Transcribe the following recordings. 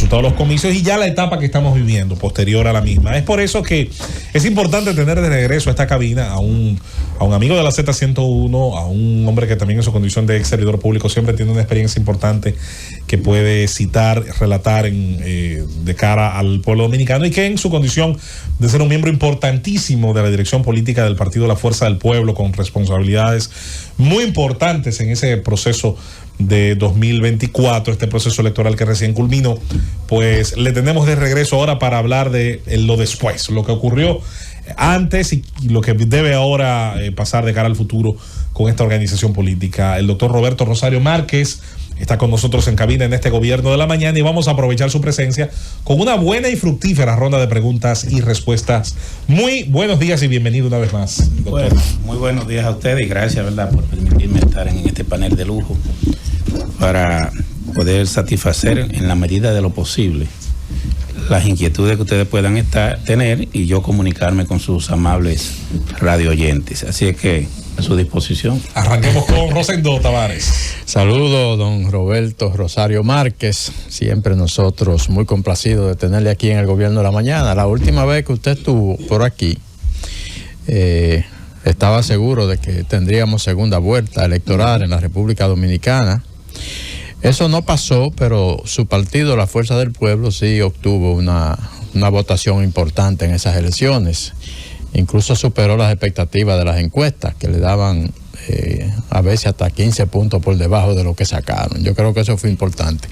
resultado de los comicios y ya la etapa que estamos viviendo posterior a la misma. Es por eso que es importante tener de regreso a esta cabina a un amigo de la Z101, a un hombre que también en su condición de ex servidor público siempre tiene una experiencia importante que puede citar, relatar de cara al pueblo dominicano, y que en su condición de ser un miembro importantísimo de la dirección política del partido La Fuerza del Pueblo, con responsabilidades muy importantes en ese proceso de 2024, este proceso electoral que recién culminó, pues le tenemos de regreso ahora para hablar de lo después, lo que ocurrió antes y lo que debe ahora pasar de cara al futuro con esta organización política. El doctor Roberto Rosario Márquez está con nosotros en cabina en este Gobierno de la Mañana, y vamos a aprovechar su presencia con una buena y fructífera ronda de preguntas y respuestas. Muy buenos días y bienvenido una vez más, doctor. Bueno, muy buenos días a ustedes y gracias, ¿verdad?, por permitirme estar en este panel de lujo para poder satisfacer en la medida de lo posible las inquietudes que ustedes puedan tener y yo comunicarme con sus amables radio oyentes. Así es que a su disposición. Arranquemos con Rosendo Tavares. Saludos, don Roberto Rosario Márquez. Siempre nosotros muy complacidos de tenerle aquí en el Gobierno de la Mañana. La última vez que usted estuvo por aquí, estaba seguro de que tendríamos segunda vuelta electoral en la República Dominicana. Eso no pasó, pero su partido, La Fuerza del Pueblo, sí obtuvo una votación importante en esas elecciones. Incluso superó las expectativas de las encuestas, que le daban a veces hasta 15 puntos por debajo de lo que sacaron. Yo creo que eso fue importante.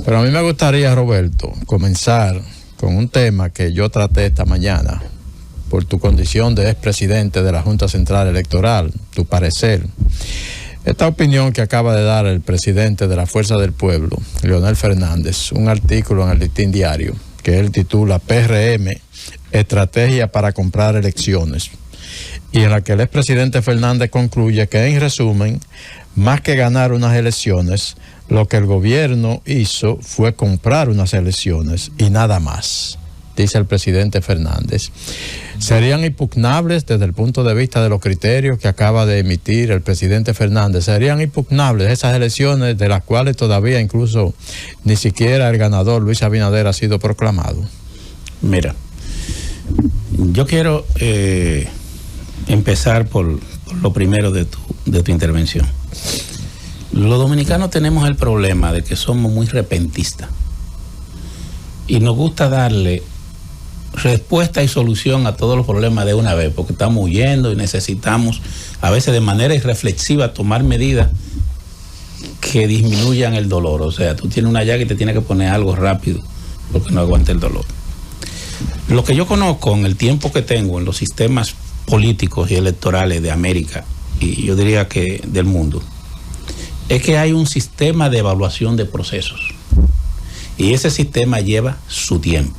Pero a mí me gustaría, Roberto, comenzar con un tema que yo traté esta mañana, por tu condición de expresidente de la Junta Central Electoral, tu parecer. Esta opinión que acaba de dar el presidente de la Fuerza del Pueblo, Leonel Fernández, un artículo en el Listín Diario, que él titula PRM, Estrategia para comprar elecciones, y en la que el expresidente Fernández concluye que, en resumen, más que ganar unas elecciones, lo que el gobierno hizo fue comprar unas elecciones y nada más, dice el presidente Fernández. ¿Serían impugnables desde el punto de vista de los criterios que acaba de emitir el presidente Fernández? ¿Serían impugnables esas elecciones de las cuales todavía incluso ni siquiera el ganador Luis Abinader ha sido proclamado? Mira, yo quiero empezar por lo primero de tu intervención. Los dominicanos tenemos el problema de que somos muy repentistas y nos gusta darle respuesta y solución a todos los problemas de una vez, porque estamos huyendo y necesitamos a veces de manera irreflexiva tomar medidas que disminuyan el dolor. O sea, tú tienes una llaga y te tienes que poner algo rápido porque no aguanta el dolor. Lo que yo conozco en el tiempo que tengo en los sistemas políticos y electorales de América, y yo diría que del mundo, es que hay un sistema de evaluación de procesos y ese sistema lleva su tiempo.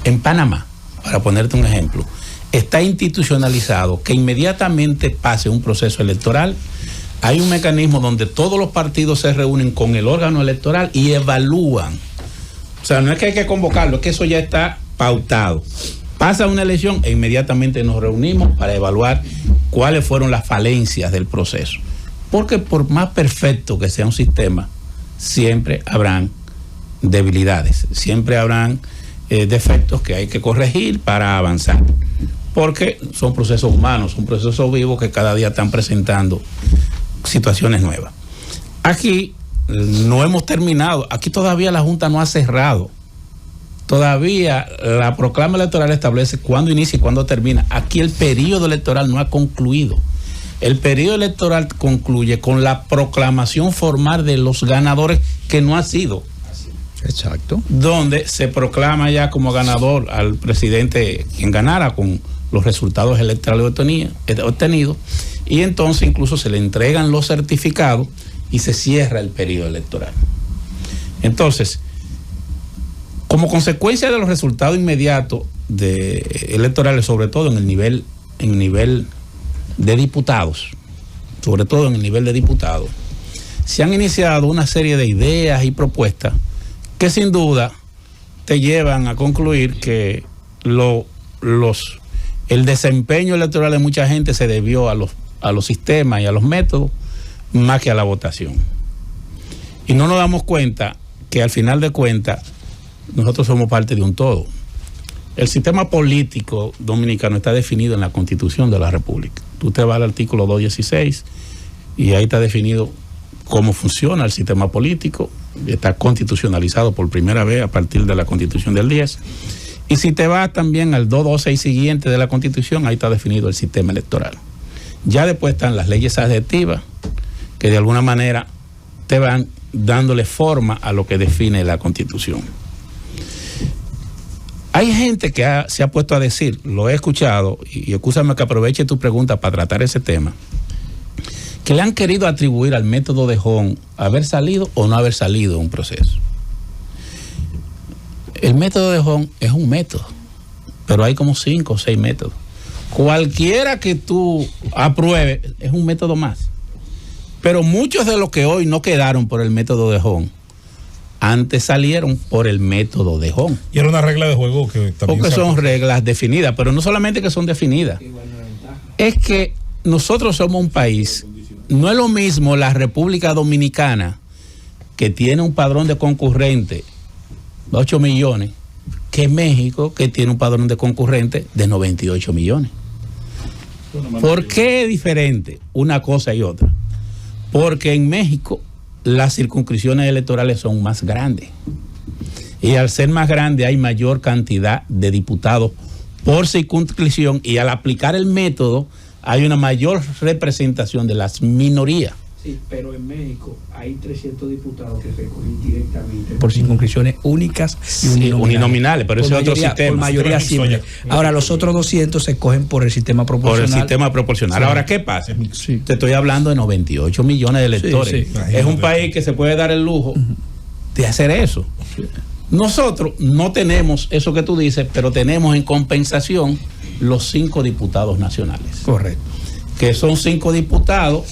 En Panamá, para ponerte un ejemplo, está institucionalizado que inmediatamente pase un proceso electoral, hay un mecanismo donde todos los partidos se reúnen con el órgano electoral y evalúan. O sea, no es que hay que convocarlo, es que eso ya está pautado. Pasa una elección e inmediatamente nos reunimos para evaluar cuáles fueron las falencias del proceso. Porque por más perfecto que sea un sistema, siempre habrán debilidades, siempre habrán defectos que hay que corregir para avanzar, porque son procesos humanos, son procesos vivos que cada día están presentando situaciones nuevas. Aquí no hemos terminado, aquí todavía la Junta no ha cerrado, todavía la proclama electoral establece cuándo inicia y cuándo termina. Aquí el periodo electoral no ha concluido. El periodo electoral concluye con la proclamación formal de los ganadores, que no ha sido. Exacto. Donde se proclama ya como ganador al presidente quien ganara con los resultados electorales obtenidos, y entonces incluso se le entregan los certificados y se cierra el periodo electoral. Entonces, como consecuencia de los resultados inmediatos electorales, sobre todo en el nivel de diputados, sobre todo en el nivel de diputados, se han iniciado una serie de ideas y propuestas que sin duda te llevan a concluir que el desempeño electoral de mucha gente se debió a los sistemas y a los métodos más que a la votación. Y no nos damos cuenta que al final de cuentas nosotros somos parte de un todo. El sistema político dominicano está definido en la Constitución de la República. Tú te vas al artículo 216 y ahí está definido cómo funciona el sistema político. Está constitucionalizado por primera vez a partir de la Constitución del 10. Y si te vas también al 212 y siguiente de la Constitución, ahí está definido el sistema electoral. Ya después están las leyes adjetivas, que de alguna manera te van dándole forma a lo que define la Constitución. Hay gente que se ha puesto a decir, lo he escuchado, y escúchame que aproveche tu pregunta para tratar ese tema, que le han querido atribuir al método de Hong haber salido o no haber salido un proceso. El método de Hong es un método, pero hay como 5 o 6 métodos. Cualquiera que tú apruebes es un método más. Pero muchos de los que hoy no quedaron por el método de Hong, antes salieron por el método de Hong. Y era una regla de juego que también... Porque son reglas definidas, pero no solamente que son definidas. Es que nosotros somos un país, no es lo mismo la República Dominicana, que tiene un padrón de concurrentes de 8 millones, que México, que tiene un padrón de concurrentes de 98 millones. ¿Por qué es diferente una cosa y otra? Porque en México las circunscripciones electorales son más grandes. Y al ser más grandes hay mayor cantidad de diputados por circunscripción, y al aplicar el método hay una mayor representación de las minorías. Sí, pero en México hay 300 diputados que se escogen directamente por circunscripciones únicas y uninominales, pero ese es otro sistema. Por mayoría simple. Ahora, los otros 200 se escogen por el sistema proporcional. Por el sistema proporcional. Sí. Ahora, ¿qué pasa? Sí. Te estoy hablando de 98 millones de electores. Sí, sí. Es un país que se puede dar el lujo de hacer eso. Sí. Nosotros no tenemos eso que tú dices, pero tenemos en compensación los 5 diputados nacionales. Correcto. Que son 5 diputados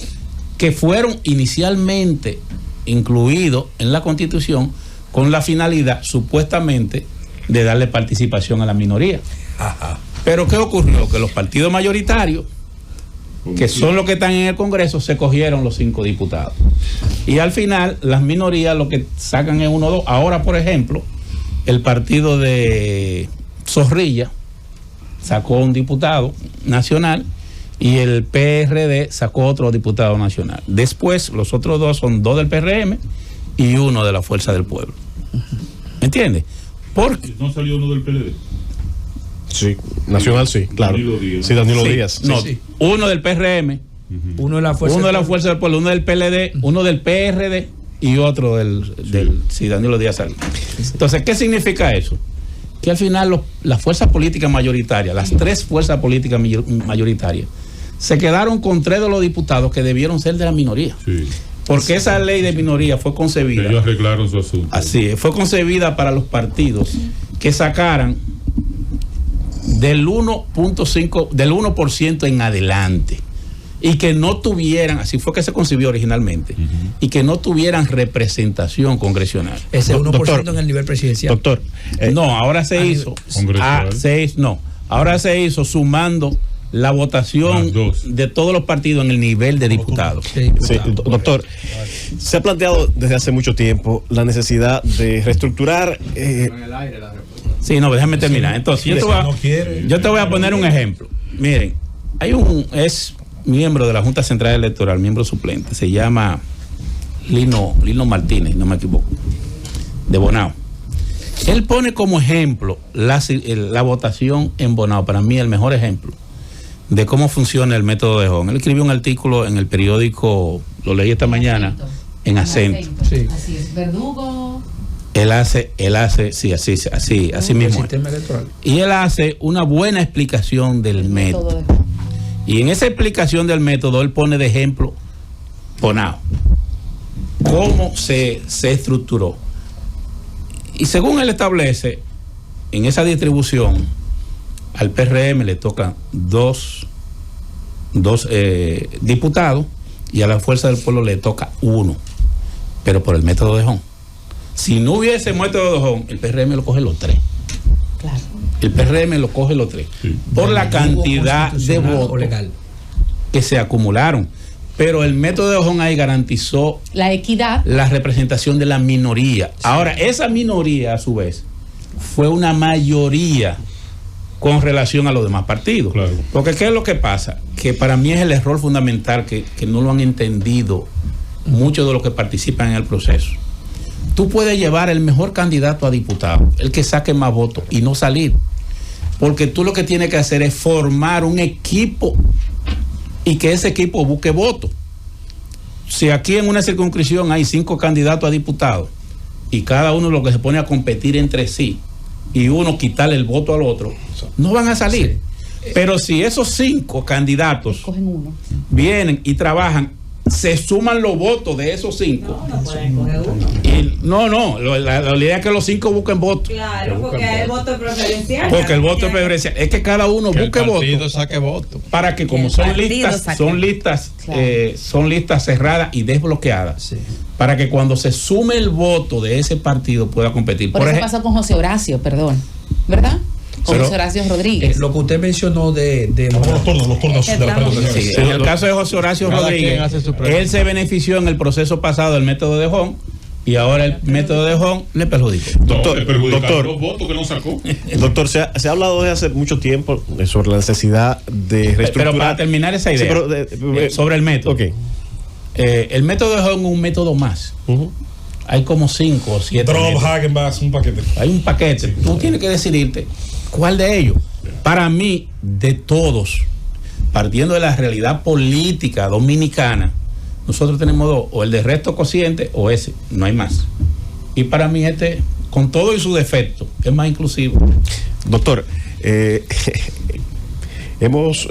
que fueron inicialmente incluidos en la Constitución con la finalidad, supuestamente, de darle participación a la minoría. Ajá. Pero ¿qué ocurrió? Que los partidos mayoritarios, que son los que están en el Congreso, se cogieron los 5 diputados. Y al final, las minorías lo que sacan es 1 o 2. Ahora, por ejemplo, el partido de Zorrilla sacó un diputado nacional, y el PRD sacó otro diputado nacional. Después, los otros 2 son 2 del PRM y 1 de la Fuerza del Pueblo. ¿Me entiendes? Porque ¿no salió uno del PLD? Sí, nacional sí, claro. Sí, Danilo Díaz. No, sí. 1 del PRM, 1 de la Fuerza del Pueblo, 1 del PLD, 1 del PRD y otro del Danilo Díaz salió. Entonces, ¿qué significa eso? Que al final las fuerzas políticas mayoritarias, las 3 fuerzas políticas mayoritarias, se quedaron con 3 de los diputados que debieron ser de la minoría. Sí. Porque esa ley de minoría fue concebida. Ellos arreglaron su asunto. Así es, fue concebida para los partidos que sacaran del 1.5, del 1% en adelante, y que no tuvieran, así fue que se concibió originalmente, y que no tuvieran representación congresional. Ese 1% doctor, en el nivel presidencial. Doctor, no, ahora se hizo. Ahora se hizo sumando la votación de todos los partidos en el nivel de diputados. Sí, doctor, se ha planteado desde hace mucho tiempo la necesidad de reestructurar. Sí, no, déjame terminar. Entonces, yo te voy a poner un ejemplo. Miren, es miembro de la Junta Central Electoral, miembro suplente, se llama Lino Martínez, no me equivoco, de Bonao. Él pone como ejemplo la votación en Bonao, para mí el mejor ejemplo de cómo funciona el método de Hong. Él escribió un artículo en el periódico, lo leí esta mañana, en Acento. Sí. Así es, Verdugo. Él hace, sí, así mismo. Y él hace una buena explicación del método. Y en esa explicación del método, él pone de ejemplo Bonao, cómo se estructuró. Y según él establece, en esa distribución, al PRM le tocan dos diputados, y a la Fuerza del Pueblo le toca 1, pero por el método de Hong. Si no hubiese método de Hong, el PRM lo coge los 3. Claro. El PRM lo coge los 3. Sí. Por la cantidad de votos que se acumularon. Pero el método de Hong ahí garantizó la equidad, la representación de la minoría. Sí. Ahora, esa minoría, a su vez, fue una mayoría con relación a los demás partidos. Claro. Porque ¿qué es lo que pasa? Que para mí es el error fundamental que no lo han entendido muchos de los que participan en el proceso. Tú puedes llevar el mejor candidato a diputado, el que saque más votos, y no salir. Porque tú lo que tienes que hacer es formar un equipo y que ese equipo busque votos. Si aquí en una circunscripción hay 5 candidatos a diputados y cada uno lo que se pone a competir entre sí y uno quitarle el voto al otro, no van a salir. Pero si esos 5 candidatos Cogen uno. vienen y trabajan, se suman los votos de esos 5. No pueden coger uno. La idea es que los 5 busquen votos. Claro, porque hay el voto preferencial. Porque el voto es preferencial. Es que cada uno Que el busque partido votos saque voto. para que, como el son partido listas, saque. Claro. son listas cerradas y desbloqueadas, Sí. para que cuando se sume el voto de ese partido pueda competir. Por eso pasó con José Horacio, perdón. ¿Verdad? Con Pero, José Horacio Rodríguez. Lo que usted mencionó de Los turnos de la Estamos- pregunta. Sí, en el caso de José Horacio Cada Rodríguez, quien hace su pregunta. él se benefició en el proceso pasado del método de Hong y ahora el método de Hong le perjudicó. Doctor, Le perjudicaron doctor. los votos que no sacó. Doctor, se ha hablado desde hace mucho tiempo sobre la necesidad de reestructurar. Pero para terminar esa idea, Sí, pero, sobre el método. Ok. El método de Hong es un método más. Ujú. Hay como 5 o 7 Drop, métodos. Hagenbach, un paquete. Hay un paquete. Tú tienes que decidirte cuál de ellos. Para mí, de todos, partiendo de la realidad política dominicana, nosotros tenemos 2, o el de resto cociente o ese, no hay más. Y para mí con todo y su defecto, es más inclusivo. Doctor, se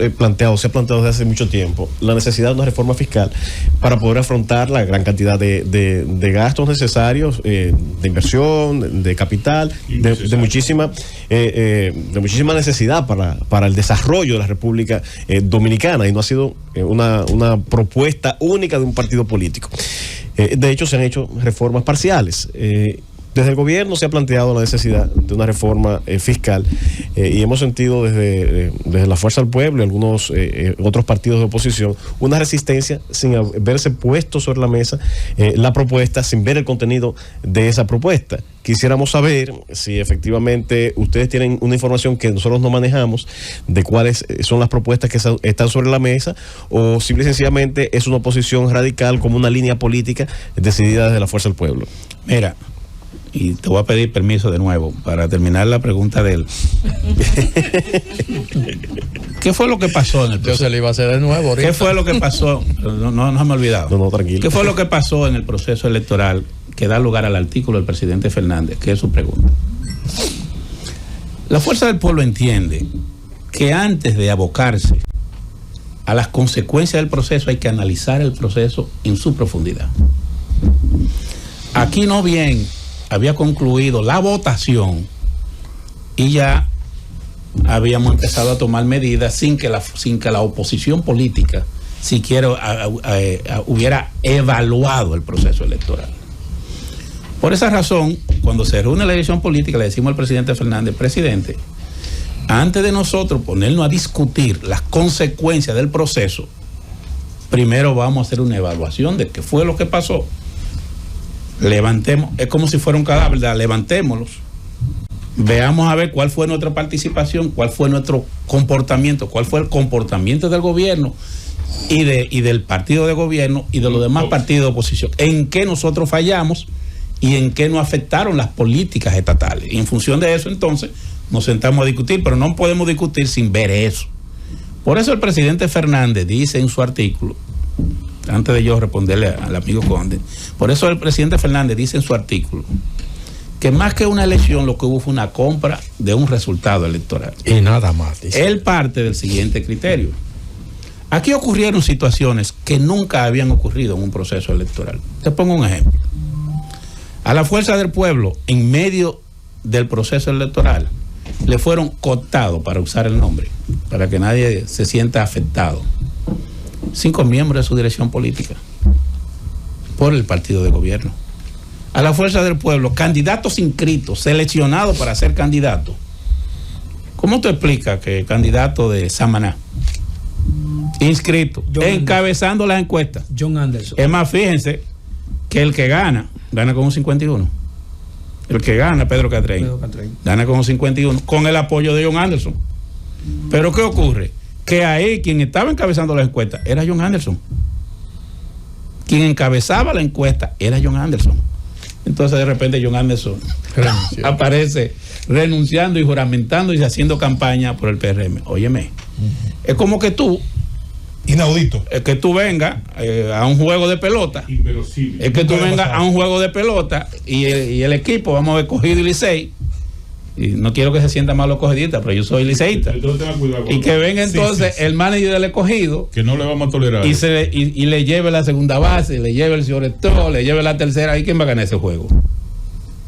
ha planteado desde hace mucho tiempo la necesidad de una reforma fiscal para poder afrontar la gran cantidad de gastos necesarios, de inversión, de capital, de muchísima necesidad para el desarrollo de la República Dominicana, y no ha sido una propuesta única de un partido político. De hecho, se han hecho reformas parciales. Desde el gobierno se ha planteado la necesidad de una reforma fiscal, y hemos sentido desde la Fuerza del Pueblo y algunos otros partidos de oposición una resistencia sin haberse puesto sobre la mesa la propuesta, sin ver el contenido de esa propuesta. Quisiéramos saber si efectivamente ustedes tienen una información que nosotros no manejamos de cuáles son las propuestas que están sobre la mesa, o simple y sencillamente es una oposición radical como una línea política decidida desde la Fuerza del Pueblo. Mira, y te voy a pedir permiso de nuevo para terminar la pregunta de él. ¿Qué fue lo que pasó en el Yo proceso? se le iba a hacer de nuevo ahorita. ¿Qué fue lo que pasó? No se me ha olvidado. No, tranquilo. ¿Qué fue lo que pasó en el proceso electoral que da lugar al artículo del presidente Fernández? Que es su pregunta. La Fuerza del Pueblo entiende que antes de abocarse a las consecuencias del proceso hay que analizar el proceso en su profundidad. Aquí no bien había concluido la votación y ya habíamos empezado a tomar medidas sin que la oposición política siquiera hubiera evaluado el proceso electoral. Por esa razón, cuando se reúne la elección política, le decimos al presidente Fernández: presidente, antes de nosotros ponernos a discutir las consecuencias del proceso, primero vamos a hacer una evaluación de qué fue lo que pasó. Levantemos, es como si fuera un cadáver, ¿verdad? Levantémoslos, veamos a ver cuál fue nuestra participación, cuál fue nuestro comportamiento, cuál fue el comportamiento del gobierno y del partido de gobierno y de los demás partidos de oposición, en qué nosotros fallamos y en qué nos afectaron las políticas estatales. Y en función de eso, entonces, nos sentamos a discutir, pero no podemos discutir sin ver eso. Por eso el presidente Fernández dice en su artículo, antes de yo responderle al amigo Conde, por eso el presidente Fernández dice en su artículo que más que una elección lo que hubo fue una compra de un resultado electoral. Y nada más. Dice. Él parte del siguiente criterio. Aquí ocurrieron situaciones que nunca habían ocurrido en un proceso electoral. Te pongo un ejemplo. A la Fuerza del Pueblo, en medio del proceso electoral, le fueron cooptados, para usar el nombre, para que nadie se sienta afectado, 5 miembros de su dirección política por el partido de gobierno. A la Fuerza del Pueblo, candidatos inscritos, seleccionados para ser candidatos. ¿Cómo tú explicas que el candidato de Samaná, inscrito, John encabezando las encuestas? John Anderson. Es más, fíjense que el que gana con un 51. el que gana, Pedro Catrein, gana con 51, con el apoyo de John Anderson. Pero ¿qué ocurre? Que ahí quien estaba encabezando las encuestas era John Anderson. Quien encabezaba la encuesta era John Anderson. Entonces de repente John Anderson aparece renunciando y juramentando y haciendo campaña por el PRM. Óyeme, es como que tú, inaudito, es que tú vengas a un juego de pelota, inverosímil. es que tú vengas a un juego de pelota y el equipo, vamos a ver, Cogido y Licey, y no quiero que se sienta mal los cogidistas, pero yo soy liceísta, y que venga entonces el manager del escogido, que no le vamos a tolerar, y le lleve la segunda base, le lleve el shortstop, le lleve la tercera. ¿Y quién va a ganar ese juego?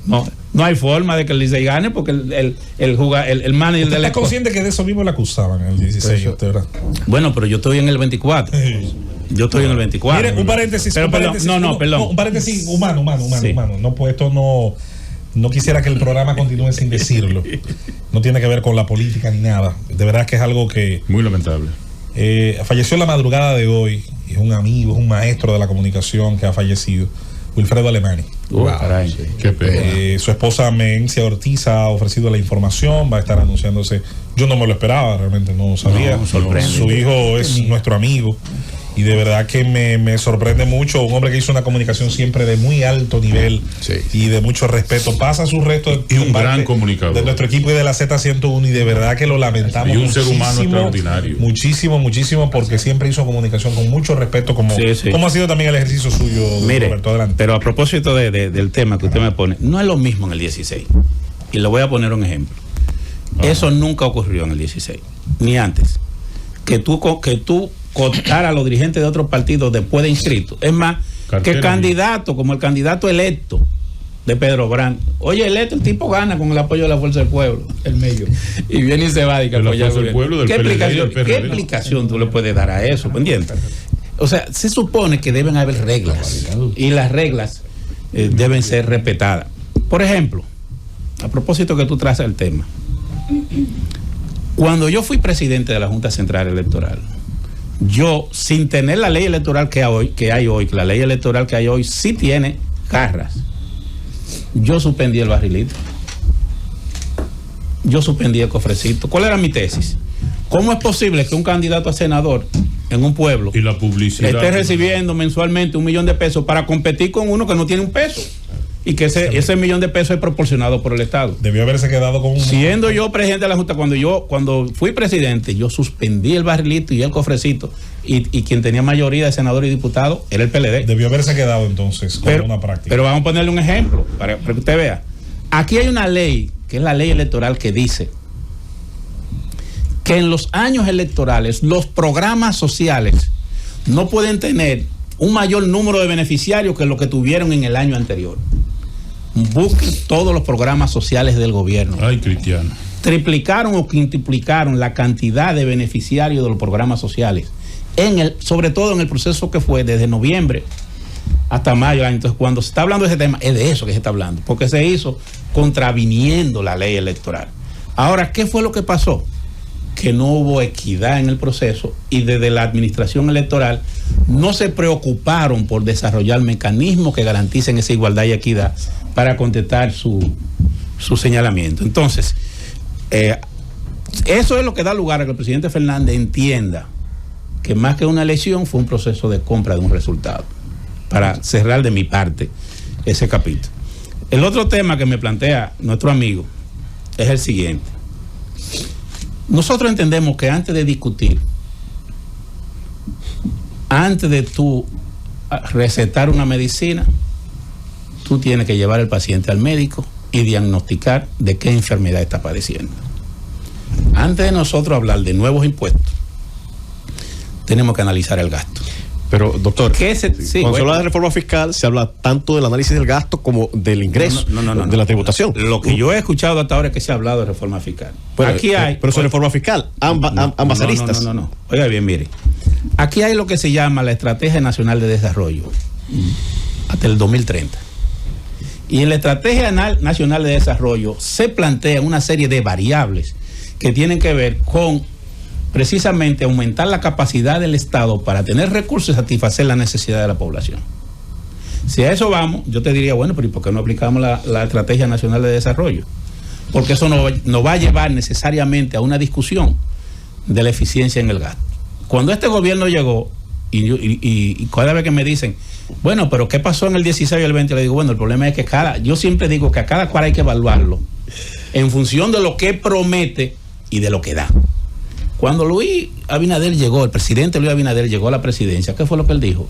No hay forma de que el Licey gane, porque el manager del ¿Estás escogido... consciente que de eso mismo le acusaban en el 16? ¿Verdad? Bueno, pero yo estoy en el 24. Yo estoy en el 24. Mire, un paréntesis. Pero, un paréntesis, perdón. Un paréntesis humano. Sí. No, pues esto no quisiera que el programa continúe sin decirlo. No tiene que ver con la política ni nada. De verdad que es algo que... muy lamentable. Falleció en la madrugada de hoy. Es un amigo, es un maestro de la comunicación que ha fallecido. Wilfredo Alemani. Caray. Qué pena. Su esposa Mencia Ortiz ha ofrecido la información. Va a estar anunciándose. Yo no me lo esperaba, realmente no sabía. Su hijo es nuestro amigo. Y de verdad que me sorprende mucho. Un hombre que hizo una comunicación siempre de muy alto nivel y de mucho respeto. Pasa su resto y un gran comunicador de nuestro equipo y de la Z101. Y de verdad que lo lamentamos. Y un ser humano extraordinario. Muchísimo, porque siempre hizo comunicación con mucho respeto, como ha sido también el ejercicio suyo. Mire, Roberto, adelante. pero a propósito del tema que usted me pone, no es lo mismo en el 16. Y le voy a poner un ejemplo. Eso nunca ocurrió en el 16, ni antes. Que tú cooptar a los dirigentes de otros partidos después de inscritos. Es más, que candidato, como el candidato electo de Pedro Brand. Oye, electo, el tipo gana con el apoyo de la Fuerza del Pueblo, el medio. Y viene y se va. ¿Qué explicación tú le puedes dar a eso? ¿Entiendes? O sea, se supone que deben haber reglas. Y las reglas deben ser respetadas. Por ejemplo, a propósito que tú traes el tema. Cuando yo fui presidente de la Junta Central Electoral, yo, sin tener la ley electoral que hay hoy, que la ley electoral que hay hoy sí tiene garras, yo suspendí el barrilito, yo suspendí el cofrecito. ¿Cuál era mi tesis? ¿Cómo es posible que un candidato a senador en un pueblo y la publicidad esté recibiendo mensualmente $1 millón para competir con uno que no tiene un peso? Y que ese $1 millón es proporcionado por el Estado. Debió haberse quedado con un... Siendo yo presidente de la Junta, cuando fui presidente, yo suspendí el barrilito y el cofrecito. Y quien tenía mayoría de senadores y diputados era el PLD. Debió haberse quedado entonces con una práctica. Pero vamos a ponerle un ejemplo para que usted vea. Aquí hay una ley, que es la ley electoral, que dice que en los años electorales los programas sociales no pueden tener un mayor número de beneficiarios que lo que tuvieron en el año anterior. Busquen todos los programas sociales del gobierno. Ay, Cristiano. Triplicaron o quintuplicaron la cantidad de beneficiarios de los programas sociales, sobre todo en el proceso que fue desde noviembre hasta mayo. Entonces, cuando se está hablando de ese tema, es de eso que se está hablando, porque se hizo contraviniendo la ley electoral. Ahora, ¿qué fue lo que pasó? Que no hubo equidad en el proceso y desde la administración electoral no se preocuparon por desarrollar mecanismos que garanticen esa igualdad y equidad para contestar su señalamiento. Entonces, eso es lo que da lugar a que el presidente Fernández entienda que más que una elección fue un proceso de compra de un resultado. Para cerrar de mi parte ese capítulo. El otro tema que me plantea nuestro amigo es el siguiente. Nosotros entendemos que antes de discutir, antes de tú recetar una medicina, tú tienes que llevar al paciente al médico y diagnosticar de qué enfermedad está padeciendo. Antes de nosotros hablar de nuevos impuestos, tenemos que analizar el gasto. Pero, doctor, cuando se bueno, habla de reforma fiscal, se habla tanto del análisis del gasto como del ingreso, de la tributación. Lo que yo he escuchado hasta ahora es que se ha hablado de reforma fiscal. Pero eso es reforma fiscal, ambas aristas. No. Oiga bien, mire. Aquí hay lo que se llama la Estrategia Nacional de Desarrollo hasta el 2030. Y en la Estrategia Nacional de Desarrollo se plantea una serie de variables que tienen que ver con precisamente aumentar la capacidad del Estado para tener recursos y satisfacer la necesidad de la población. Si a eso vamos, yo te diría, bueno, pero ¿y por qué no aplicamos la Estrategia Nacional de Desarrollo? Porque eso no va a llevar necesariamente a una discusión de la eficiencia en el gasto. Cuando este gobierno llegó, y cada vez que me dicen, bueno, pero ¿qué pasó en el 16 y el 20? Le digo, bueno, el problema es que yo siempre digo que a cada cual hay que evaluarlo en función de lo que promete y de lo que da. Cuando Luis Abinader llegó, el presidente Luis Abinader llegó a la presidencia, ¿qué fue lo que él dijo?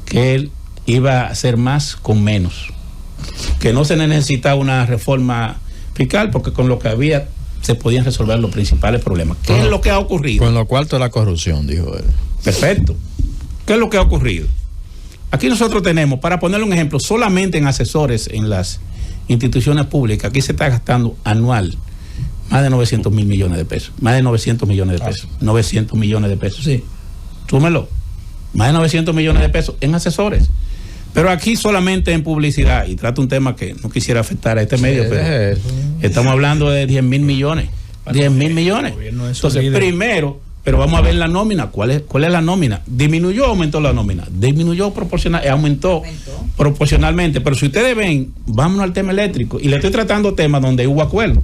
Que él iba a hacer más con menos, que no se necesitaba una reforma fiscal porque con lo que había se podían resolver los principales problemas. ¿Qué es lo que ha ocurrido? Con lo cuarto de la corrupción, dijo él. Perfecto. ¿Qué es lo que ha ocurrido? Aquí nosotros tenemos, para ponerle un ejemplo, solamente en asesores en las instituciones públicas, aquí se está gastando anual más de 900 mil millones de pesos. Más de 900 millones de pesos. 900 millones de pesos. Sí. Súmelo. Más de 900 millones de pesos en asesores. Pero aquí solamente en publicidad, y trato un tema que no quisiera afectar a este medio, pero estamos hablando de 10 mil millones. 10 mil millones. Entonces, primero, pero vamos a ver la nómina. ¿Cuál es la nómina? ¿Disminuyó o aumentó la nómina? Disminuyó aumentó proporcionalmente. Pero si ustedes ven, vámonos al tema eléctrico. Y le estoy tratando temas donde hubo acuerdo.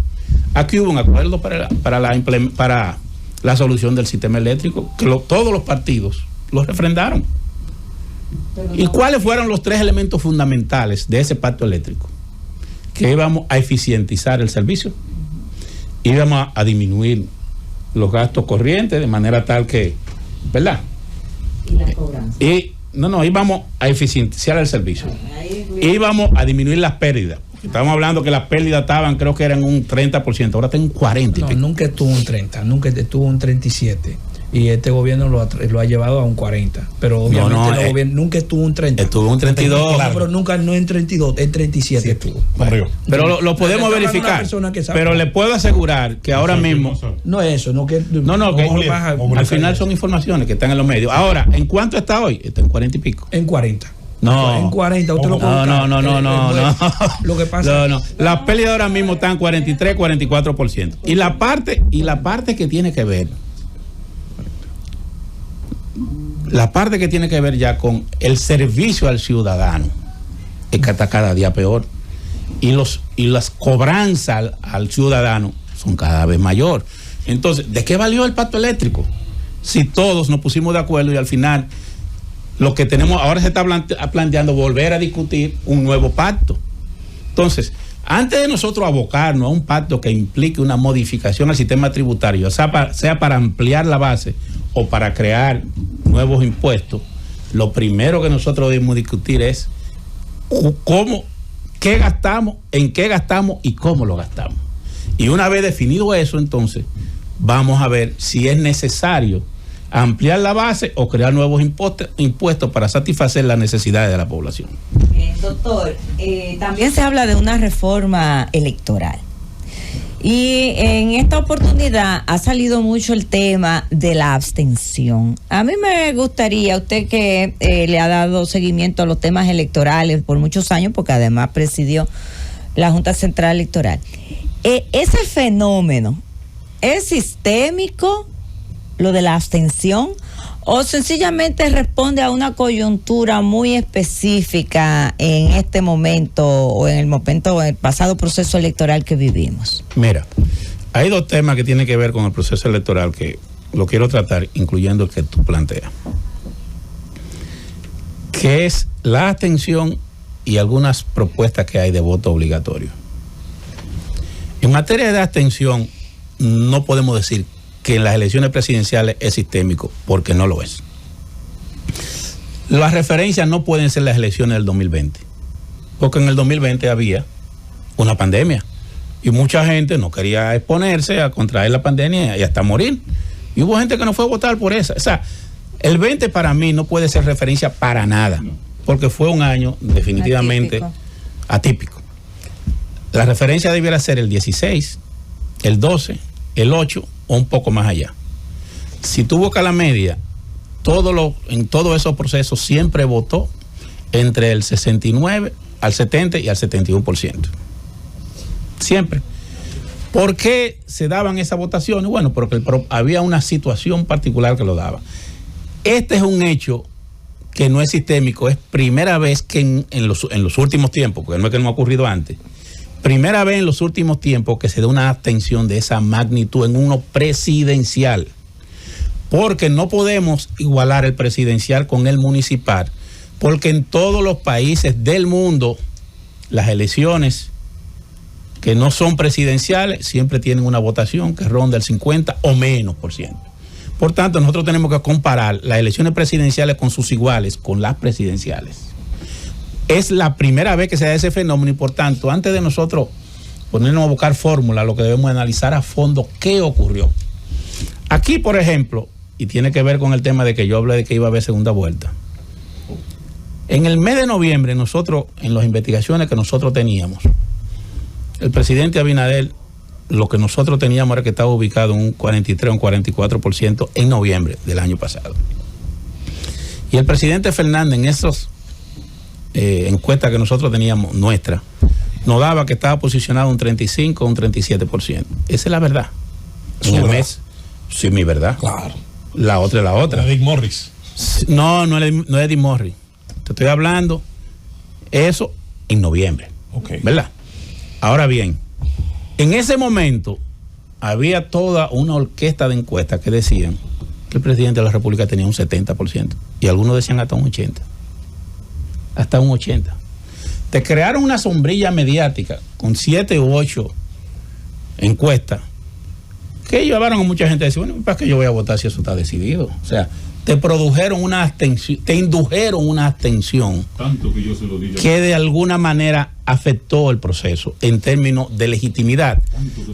Aquí hubo un acuerdo para la solución del sistema eléctrico, que todos los partidos lo refrendaron. ¿Y cuáles fueron los 3 elementos fundamentales de ese pacto eléctrico? Que íbamos a eficientizar el servicio, íbamos a disminuir los gastos corrientes de manera tal que, ¿verdad? Y la cobranza. Íbamos a eficientizar el servicio. Íbamos a disminuir las pérdidas. Estamos hablando que las pérdidas estaban, creo que eran un 30%, ahora están un 40%. No, nunca estuvo un 30%, nunca estuvo un 37%. Y este gobierno lo ha llevado a un 40%. Pero obviamente el gobierno nunca estuvo un 30%. Estuvo un 32%. Claro, pero nunca, no en 32%, en 37% sí, estuvo. Bueno, pero lo podemos verificar. Pero le puedo asegurar que ahora mismo... No es eso, no que... al final son informaciones que están en los medios. Ahora, ¿en cuánto está hoy? Está en 40 y pico. En 40. No. En 40, usted lo puede No. Lo que pasa... No. Las pérdidas ahora mismo están 43, 44%. Y la parte que tiene que ver... La parte que tiene que ver ya con el servicio al ciudadano es que está cada día peor. Y las cobranzas al ciudadano son cada vez mayor. Entonces, ¿de qué valió el pacto eléctrico? Si todos nos pusimos de acuerdo y al final lo que tenemos ahora se está planteando volver a discutir un nuevo pacto. Entonces, antes de nosotros abocarnos a un pacto que implique una modificación al sistema tributario, sea para ampliar la base o para crear nuevos impuestos, lo primero que nosotros debemos discutir es qué gastamos, en qué gastamos y cómo lo gastamos. Y una vez definido eso, entonces vamos a ver si es necesario ampliar la base o crear nuevos impuestos para satisfacer las necesidades de la población. Doctor, también se habla de una reforma electoral. Y en esta oportunidad ha salido mucho el tema de la abstención. A mí me gustaría, usted que le ha dado seguimiento a los temas electorales por muchos años, porque además presidió la Junta Central Electoral, ¿ese fenómeno es sistémico, lo de la abstención, o sencillamente responde a una coyuntura muy específica en este momento o en el pasado proceso electoral que vivimos? Mira, hay 2 temas que tienen que ver con el proceso electoral que lo quiero tratar, incluyendo el que tú planteas, que es la abstención y algunas propuestas que hay de voto obligatorio. En materia de abstención, no podemos decir que en las elecciones presidenciales es sistémico, porque no lo es. Las referencias no pueden ser las elecciones del 2020, porque en el 2020 había una pandemia y mucha gente no quería exponerse a contraer la pandemia y hasta morir. Y hubo gente que no fue a votar por esa. O sea, el 20 para mí no puede ser referencia para nada, porque fue un año definitivamente atípico. La referencia debiera ser el 16, el 12, el 8 o un poco más allá. Si tú buscas la media, en todos esos procesos siempre votó entre el 69 al 70 y al 71%. Siempre. ¿Por qué se daban esas votaciones? Bueno, porque había una situación particular que lo daba. Este es un hecho que no es sistémico, es primera vez que en los últimos tiempos, porque no es que no ha ocurrido antes, primera vez en los últimos tiempos que se da una abstención de esa magnitud en uno presidencial, porque no podemos igualar el presidencial con el municipal, porque en todos los países del mundo las elecciones que no son presidenciales siempre tienen una votación que ronda el 50 o menos por ciento. Por tanto, nosotros tenemos que comparar las elecciones presidenciales con sus iguales, con las presidenciales. Es la primera vez que se da ese fenómeno y por tanto, antes de nosotros ponernos a buscar fórmulas, lo que debemos analizar a fondo qué ocurrió. Aquí, por ejemplo, y tiene que ver con el tema de que yo hablé de que iba a haber segunda vuelta. En el mes de noviembre, nosotros, en las investigaciones que nosotros teníamos, el presidente Abinader, lo que nosotros teníamos era que estaba ubicado en un 43 o un 44% en noviembre del año pasado. Y el presidente Fernández en esas encuestas que nosotros teníamos, nuestra, nos daba que estaba posicionado un 35 o un 37%. Esa es la verdad. En el mes, sí, mi verdad. Claro. La otra es la otra. Dick Morris. No es Dick Morris. Te estoy hablando eso en noviembre. Okay. ¿Verdad? Ahora bien, en ese momento había toda una orquesta de encuestas que decían que el presidente de la República tenía un 70% y algunos decían hasta un 80%. Hasta un 80%. Te crearon una sombrilla mediática con 7 u 8 encuestas que llevaron a mucha gente a decir, bueno, ¿para qué yo voy a votar si eso está decidido? O sea, te produjeron una abstención, te indujeron una abstención Tanto que yo se lo digo. que de alguna manera afectó el proceso en términos de legitimidad,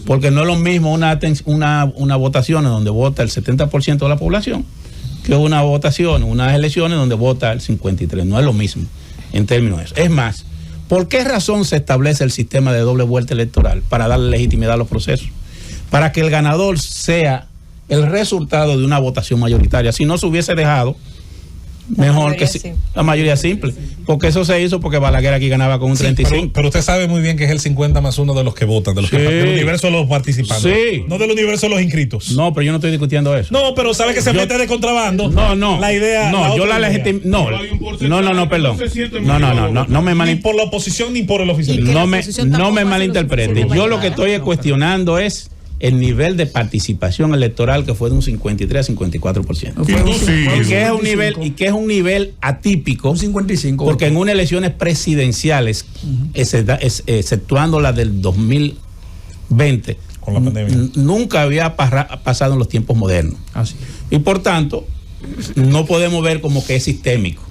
porque no es lo mismo una votación en donde vota el 70% de la población que una votación, unas elecciones donde vota el 53%, no es lo mismo en términos de eso. Es más, ¿por qué razón se establece el sistema de doble vuelta electoral? Para darle legitimidad a los procesos, para que el ganador sea el resultado de una votación mayoritaria. Si no se hubiese dejado, mejor que la mayoría simple, porque eso se hizo porque Balaguer aquí ganaba con un 35. Pero usted sabe muy bien que es el 50+1 de los que votan, de los del universo de los participantes. Sí. No del universo de los inscritos. No, pero yo no estoy discutiendo eso. No, pero sabe que se mete de contrabando. No. La idea. No, yo la legitimidad. No, perdón. No me Ni por la oposición ni por el oficialismo. No me malinterprete. Yo lo que estoy cuestionando es el nivel de participación electoral que fue de un 53 a 54%. Y que es un nivel atípico. Un 55. Porque en unas elecciones presidenciales, exceptuando la del 2020, con la pandemia, nunca había pasado en los tiempos modernos. Así. Y por tanto, no podemos ver como que es sistémico.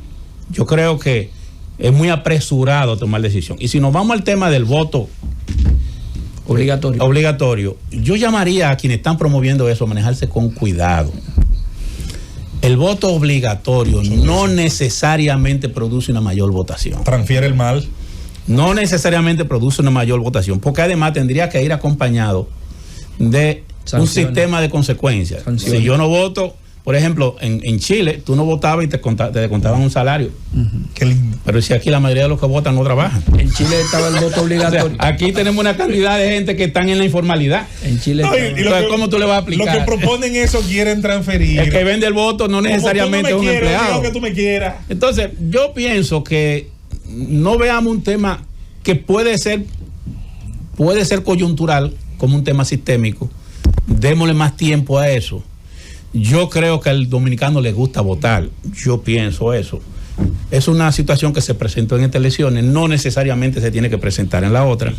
Yo creo que es muy apresurado tomar decisión. Y si nos vamos al tema del voto obligatorio, yo llamaría a quienes están promoviendo eso a manejarse con cuidado. El voto obligatorio no necesariamente produce una mayor votación. Transfiere el mal. No necesariamente produce una mayor votación, porque además tendría que ir acompañado de un sistema de consecuencias. Si yo no voto, por ejemplo, en Chile, tú no votabas y te descontaban un salario. Qué lindo. Pero si aquí la mayoría de los que votan no trabajan. En Chile estaba el voto obligatorio. O sea, aquí tenemos una cantidad de gente que están en la informalidad. En Chile entonces, ¿cómo tú le vas a aplicar? Los que proponen eso quieren transferir. El que vende el voto no necesariamente es un empleado. Que tú me quieras. Entonces, yo pienso que no veamos un tema que puede ser coyuntural como un tema sistémico. Démosle más tiempo a eso. Yo creo que al dominicano le gusta votar. Yo pienso eso. Es una situación que se presentó en estas elecciones, no necesariamente se tiene que presentar en la otra.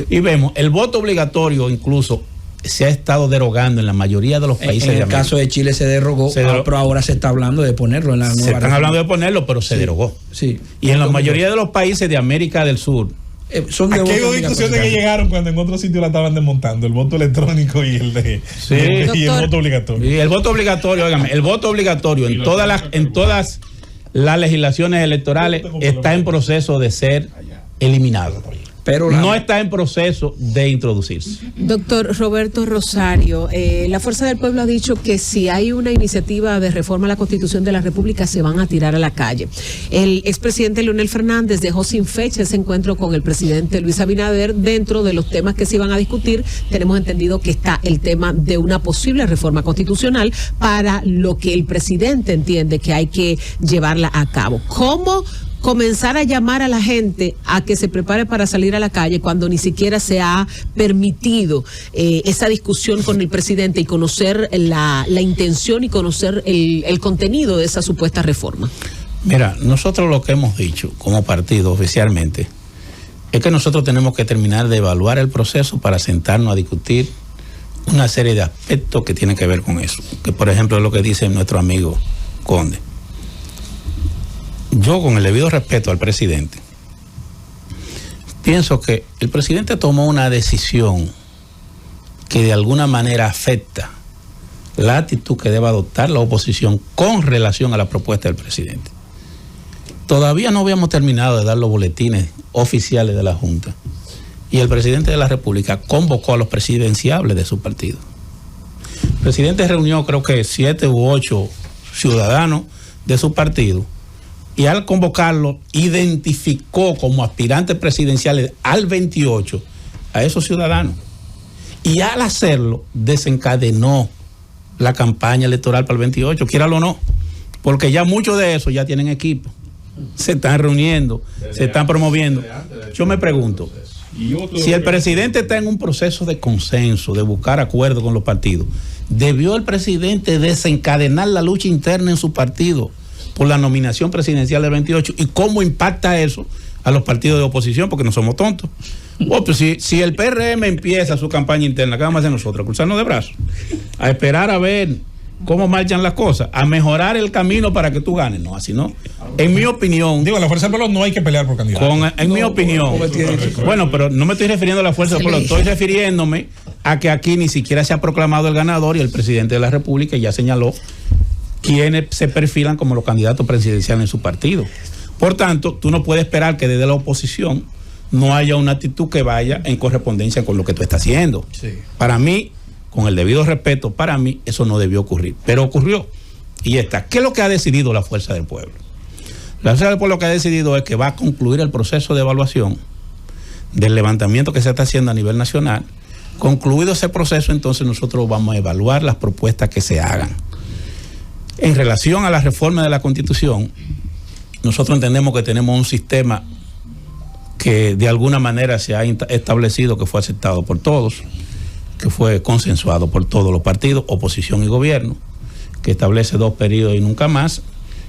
Y vemos, el voto obligatorio incluso se ha estado derogando en la mayoría de los países de América. En el caso de Chile se derogó, pero ahora se está hablando de ponerlo en la nueva. Se están hablando de ponerlo, pero se derogó. Sí. Y en la mayoría de los países de América del Sur. Aquí hay discusiones que llegaron cuando en otro sitio la estaban desmontando, el voto electrónico y el voto obligatorio. Y el voto obligatorio, óigame, el voto obligatorio en todas las legislaciones electorales está en proceso de ser eliminado. pero no está en proceso de introducirse. Doctor Roberto Rosario, la Fuerza del Pueblo ha dicho que si hay una iniciativa de reforma a la Constitución de la República se van a tirar a la calle. El expresidente Leonel Fernández dejó sin fecha ese encuentro con el presidente Luis Abinader. Dentro de los temas que se iban a discutir, tenemos entendido que está el tema de una posible reforma constitucional para lo que el presidente entiende que hay que llevarla a cabo. ¿Cómo comenzar a llamar a la gente a que se prepare para salir a la calle cuando ni siquiera se ha permitido esa discusión con el presidente y conocer la intención y conocer el contenido de esa supuesta reforma? Mira, nosotros lo que hemos dicho como partido oficialmente es que nosotros tenemos que terminar de evaluar el proceso para sentarnos a discutir una serie de aspectos que tienen que ver con eso, que por ejemplo es lo que dice nuestro amigo Conde. Yo, con el debido respeto al presidente, pienso que el presidente tomó una decisión que de alguna manera afecta la actitud que debe adoptar la oposición con relación a la propuesta del presidente. Todavía no habíamos terminado de dar los boletines oficiales de la Junta y el presidente de la República convocó a los presidenciables de su partido. El presidente reunió creo que 7 u 8 ciudadanos de su partido y al convocarlo identificó como aspirantes presidenciales al 28 a esos ciudadanos. Y al hacerlo desencadenó la campaña electoral para el 28, quiéralo o no, porque ya muchos de esos ya tienen equipo, se están reuniendo, se están promoviendo. Yo me pregunto, si el presidente está en un proceso de consenso, de buscar acuerdos con los partidos, ¿debió el presidente desencadenar la lucha interna en su partido por la nominación presidencial del 28? ¿Y cómo impacta eso a los partidos de oposición? Porque no somos tontos. Pues si el PRM empieza su campaña interna, ¿qué vamos a hacer nosotros? Cruzarnos de brazos, a esperar a ver cómo marchan las cosas, a mejorar el camino para que tú ganes. No, así no. En mi opinión... Digo, la Fuerza del Pueblo no hay que pelear por candidatos. Mi opinión... Bueno, pero no me estoy refiriendo a la Fuerza del Pueblo, estoy refiriéndome a que aquí ni siquiera se ha proclamado el ganador y el presidente de la República ya señaló quienes se perfilan como los candidatos presidenciales en su partido. Por tanto, tú no puedes esperar que desde la oposición no haya una actitud que vaya en correspondencia con lo que tú estás haciendo. Sí. Para mí, con el debido respeto, para mí eso no debió ocurrir, pero ocurrió. Y está. ¿Qué es lo que ha decidido la Fuerza del Pueblo? La Fuerza del Pueblo lo que ha decidido es que va a concluir el proceso de evaluación del levantamiento que se está haciendo a nivel nacional. Concluido ese proceso, entonces nosotros vamos a evaluar las propuestas que se hagan. En relación a la reforma de la Constitución, nosotros entendemos que tenemos un sistema que de alguna manera se ha establecido, que fue aceptado por todos, que fue consensuado por todos los partidos, oposición y gobierno, que establece 2 periodos y nunca más.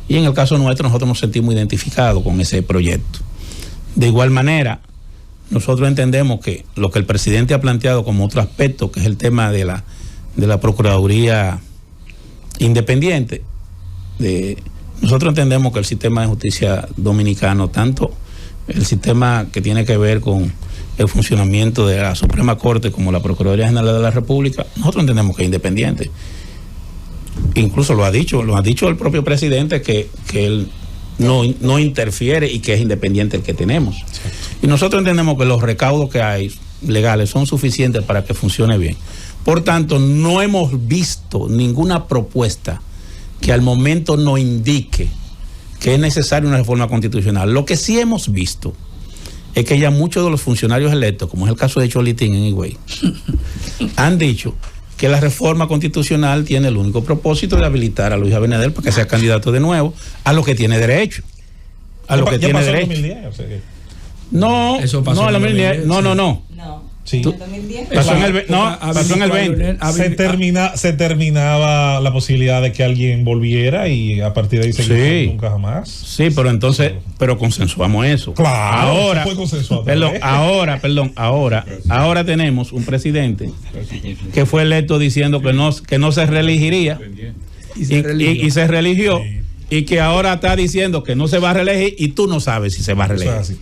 Y en el caso nuestro, nosotros nos sentimos identificados con ese proyecto. De igual manera, nosotros entendemos que lo que el presidente ha planteado como otro aspecto, que es el tema de la Procuraduría Independiente, nosotros entendemos que el sistema de justicia dominicano, tanto el sistema que tiene que ver con el funcionamiento de la Suprema Corte como la Procuraduría General de la República, nosotros entendemos que es independiente. Incluso lo ha dicho el propio presidente que él no interfiere y que es independiente el que tenemos. Y nosotros entendemos que los recaudos que hay legales son suficientes para que funcione bien. Por tanto, no hemos visto ninguna propuesta que al momento nos indique que es necesaria una reforma constitucional. Lo que sí hemos visto es que ya muchos de los funcionarios electos, como es el caso de Cholitín en Higüey, han dicho que la reforma constitucional tiene el único propósito de habilitar a Luis Abinader para que sea candidato de nuevo, a lo que tiene derecho. A lo que tiene derecho. 2010, o sea que... No, eso pasó en el 2010. No. Sí. ¿En el 2010? Pasó en el 20. Se terminaba la posibilidad de que alguien volviera y a partir de ahí se nunca jamás. Sí, pero entonces, consensuamos eso. Claro, ahora tenemos un presidente que fue electo diciendo que no se reelegiría y se reeligió. Sí. Y que ahora está diciendo que no se va a reelegir y tú no sabes si se va a reelegir.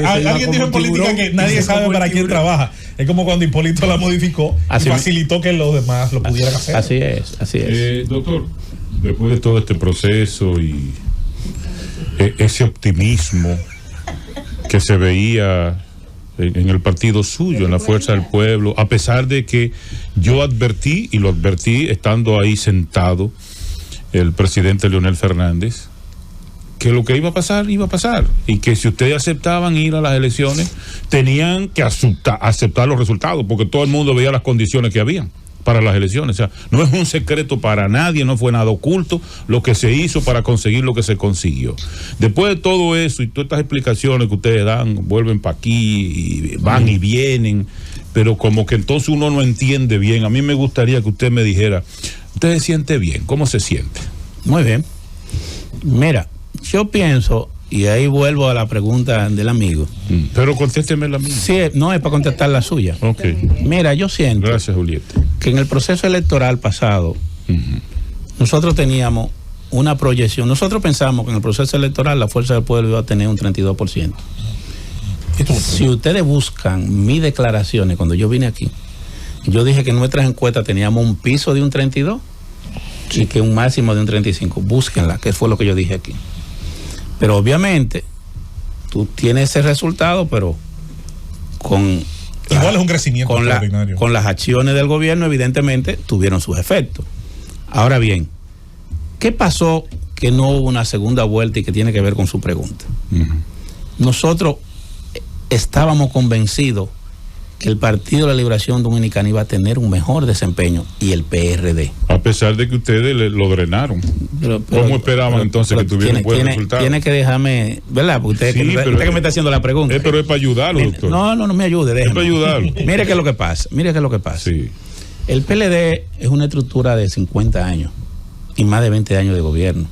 Alguien dijo en política que nadie sabe para quién trabaja. Es como cuando Hipólito la modificó y facilitó que los demás lo pudieran hacer. Así es. Doctor, después de todo este proceso y ese optimismo que se veía en el partido suyo, en la Fuerza del Pueblo, a pesar de que yo advertí, y lo advertí estando ahí sentado el presidente Leonel Fernández, que lo que iba a pasar, y que si ustedes aceptaban ir a las elecciones, tenían que aceptar los resultados, porque todo el mundo veía las condiciones que habían para las elecciones. O sea, no es un secreto para nadie, no fue nada oculto lo que se hizo para conseguir lo que se consiguió. Después de todo eso y todas estas explicaciones que ustedes dan, vuelven para aquí, y van y vienen, pero como que entonces uno no entiende bien. A mí me gustaría que usted me dijera, ¿usted se siente bien? ¿Cómo se siente? Muy bien. Mira, yo pienso, y ahí vuelvo a la pregunta del amigo. Pero contésteme la misma. Sí, no es para contestar la suya. Ok. Mira, yo siento. Gracias, Julieta. Que en el proceso electoral pasado, nosotros teníamos una proyección. Nosotros pensamos que en el proceso electoral la Fuerza del Pueblo iba a tener un 32%. Si ustedes buscan mis declaraciones cuando yo vine aquí, yo dije que en nuestras encuestas teníamos un piso de un 32 y que un máximo de un 35. Búsquenla, que fue lo que yo dije aquí. Pero obviamente tú tienes ese resultado, pero con igual es un crecimiento extraordinario. Con las acciones del gobierno, evidentemente tuvieron sus efectos. Ahora bien, ¿qué pasó que no hubo una segunda vuelta y que tiene que ver con su pregunta? Nosotros estábamos convencidos que el Partido de la Liberación Dominicana iba a tener un mejor desempeño, y el PRD. A pesar de que ustedes lo drenaron. ¿Cómo esperaban entonces que tuviera un buen resultado? Tiene que dejarme, ¿verdad? Porque usted, usted que me está haciendo la pregunta. Pero es para ayudarlo, doctor. No me ayude, déjeme. Es para ayudarlo. Mire qué es lo que pasa. Sí. El PLD es una estructura de 50 años y más de 20 años de gobierno.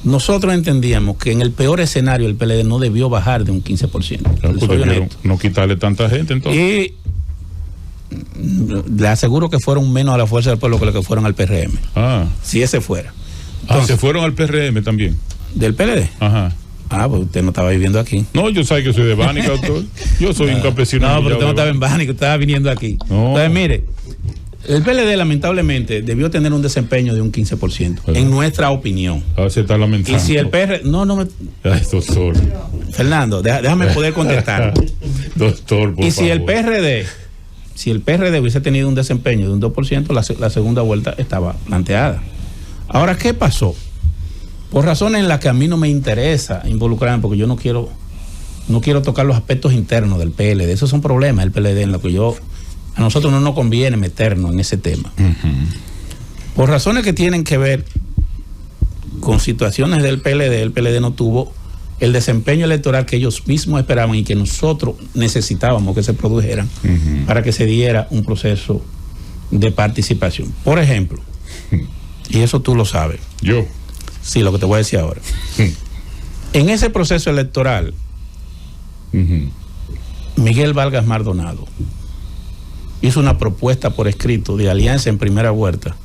Nosotros entendíamos que en el peor escenario el PLD no debió bajar de un 15%. No quitarle tanta gente entonces. Y le aseguro que fueron menos a la Fuerza del Pueblo que lo que fueron al PRM. Si ese fuera. Entonces, se fueron al PRM también. ¿Del PLD? Ajá. Pues usted no estaba viviendo aquí. No, yo sé que soy de Bánica, doctor. Yo soy un campesino. No, pero usted no estaba en Bánica, usted estaba viniendo aquí. No. Entonces, mire, el PLD lamentablemente debió tener un desempeño de un 15%, en nuestra opinión. Se está lamentando. Y si el PRD... No me... Ay, doctor. Fernando, déjame poder contestar. Doctor, por y favor. Si el PRD hubiese tenido un desempeño de un 2%, la segunda vuelta estaba planteada. Ahora, ¿qué pasó? Por razones en las que a mí no me interesa involucrarme, porque yo no quiero tocar los aspectos internos del PLD. Esos son problemas del PLD en los que a nosotros no nos conviene meternos en ese tema. Por razones que tienen que ver con situaciones del PLD, el PLD no tuvo el desempeño electoral que ellos mismos esperaban y que nosotros necesitábamos que se produjeran para que se diera un proceso de participación. Por ejemplo, y eso tú lo sabes. Yo. Sí, lo que te voy a decir ahora. En ese proceso electoral, Miguel Vargas Maldonado hizo una propuesta por escrito de alianza en primera vuelta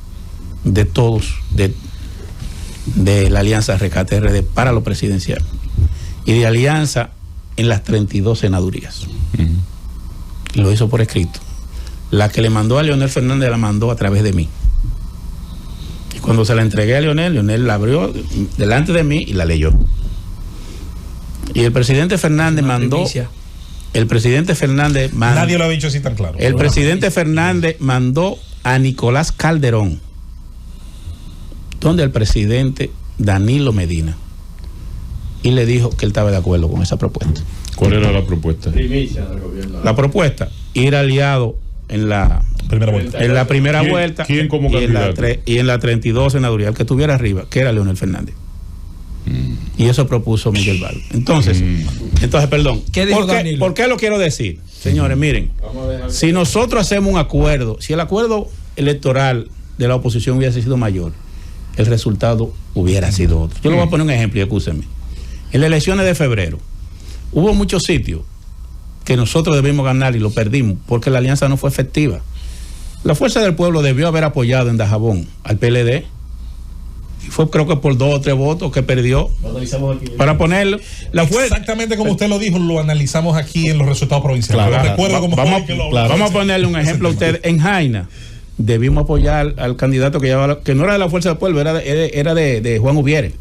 de todos, de la alianza Rescate RD para lo presidencial y de alianza en las 32 senadurías. Lo hizo por escrito. La que le mandó a Leonel Fernández la mandó a través de mí. Y cuando se la entregué a Leonel la abrió delante de mí y la leyó. Y el presidente Fernández mandó... El presidente Fernández mandó... Nadie lo ha dicho así tan claro. El presidente Fernández mandó a Nicolás Calderón, donde el presidente Danilo Medina, y le dijo que él estaba de acuerdo con esa propuesta. ¿Cuál era la propuesta? La propuesta, ir aliado en la primera vuelta. ¿Quién como candidato? Y en la 32 senaduría, el que estuviera arriba, que era Leonel Fernández. Y eso propuso Miguel Vargas. Entonces, perdón. ¿Por qué lo quiero decir? Señores, miren, si nosotros hacemos un acuerdo, si el acuerdo electoral de la oposición hubiese sido mayor, el resultado hubiera sido otro. Yo le voy a poner un ejemplo y escúcheme. En las elecciones de febrero, hubo muchos sitios que nosotros debimos ganar y lo perdimos porque la alianza no fue efectiva. La Fuerza del Pueblo debió haber apoyado en Dajabón al PLD. Y fue creo que por 2 o 3 votos que perdió. Para ponerlo. Exactamente como usted lo dijo, lo analizamos aquí en los resultados provinciales. Claro, recuerdo cómo vamos a ponerle un ejemplo a usted. En Jaina debimos apoyar al candidato que no era de la Fuerza del Pueblo, era de Juan Ubiere.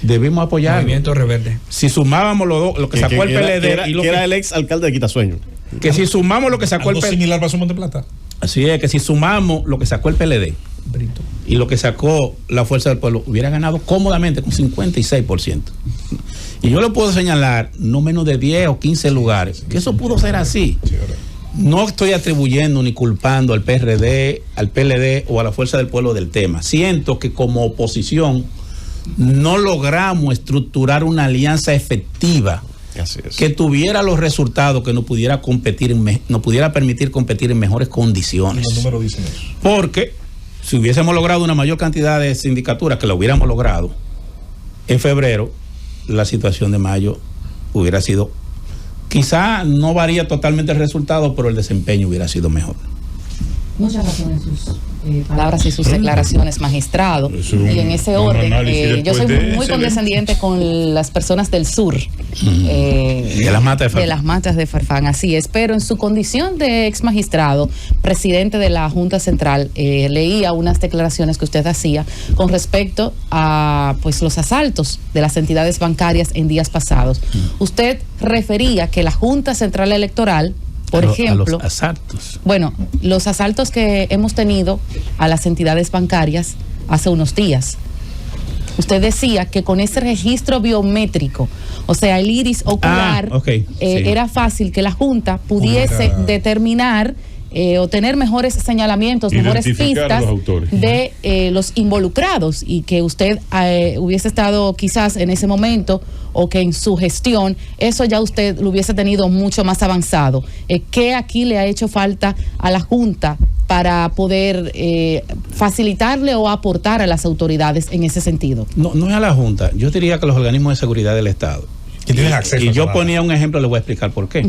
debimos apoyar. Movimiento Reverde. Si sumábamos lo que sacó el PLD y lo que era el ex alcalde de Quitasueño. Que si sumamos lo que sacó algo el PLD. similar pasó en Monte Plata. Así es, que si sumamos lo que sacó el PLD Brito. y lo que sacó la Fuerza del Pueblo, hubiera ganado cómodamente con 56%. Y yo le puedo señalar no menos de 10 o 15 lugares, que eso pudo ser así. No estoy atribuyendo ni culpando al PRD, al PLD o a la Fuerza del Pueblo del tema. Siento que como oposición no logramos estructurar una alianza efectiva que tuviera los resultados que nos pudiera permitir competir en mejores condiciones. Los números dicen eso. Porque si hubiésemos logrado una mayor cantidad de sindicaturas, que lo hubiéramos logrado en febrero, la situación de mayo hubiera sido, quizá no varía totalmente el resultado, pero el desempeño hubiera sido mejor. Muchas razones sus palabras y sus declaraciones, magistrado. Y en ese orden, yo soy muy condescendiente con las personas del sur. De las matas de Farfán. De las matas de Farfán, así es. Pero en su condición de ex magistrado, presidente de la Junta Central, leía unas declaraciones que usted hacía con respecto a pues los asaltos de las entidades bancarias en días pasados. Usted refería que la Junta Central Electoral, por ejemplo, a los asaltos. Bueno, los asaltos que hemos tenido a las entidades bancarias hace unos días. Usted decía que con ese registro biométrico, o sea, el iris ocular, sí. Era fácil que la Junta pudiese determinar o tener mejores señalamientos, mejores pistas de los involucrados, y que usted hubiese estado quizás en ese momento, o que en su gestión eso ya usted lo hubiese tenido mucho más avanzado. ¿Qué aquí le ha hecho falta a la Junta para poder facilitarle o aportar a las autoridades en ese sentido? No es a la Junta, yo diría que los organismos de seguridad del Estado. Que tienen acceso. Y yo ponía un ejemplo, le voy a explicar por qué.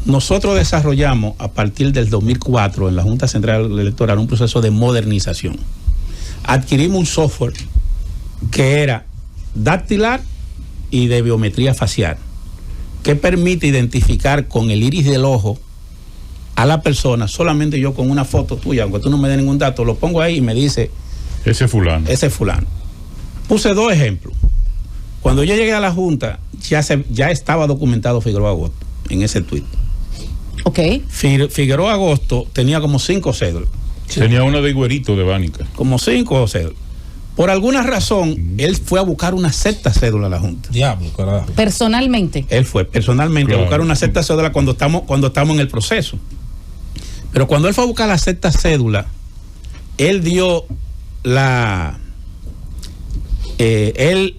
Nosotros desarrollamos a partir del 2004 en la Junta Central Electoral un proceso de modernización. Adquirimos un software que era dactilar y de biometría facial, que permite identificar con el iris del ojo a la persona. Solamente yo con una foto tuya, aunque tú no me des ningún dato, lo pongo ahí y me dice ese fulano. Puse dos ejemplos. Cuando yo llegué a la Junta ya estaba documentado Figueroa Agosto en ese tuit. Ok. Figueroa Agosto tenía como 5 cédulas. Tenía una de güerito de Bánica. Como 5 cédulas. Por alguna razón, él fue a buscar una sexta cédula a la Junta. Diablo, carajo. Personalmente. Él fue personalmente a buscar una sexta cédula cuando estamos en el proceso. Pero cuando él fue a buscar la sexta cédula, él dio él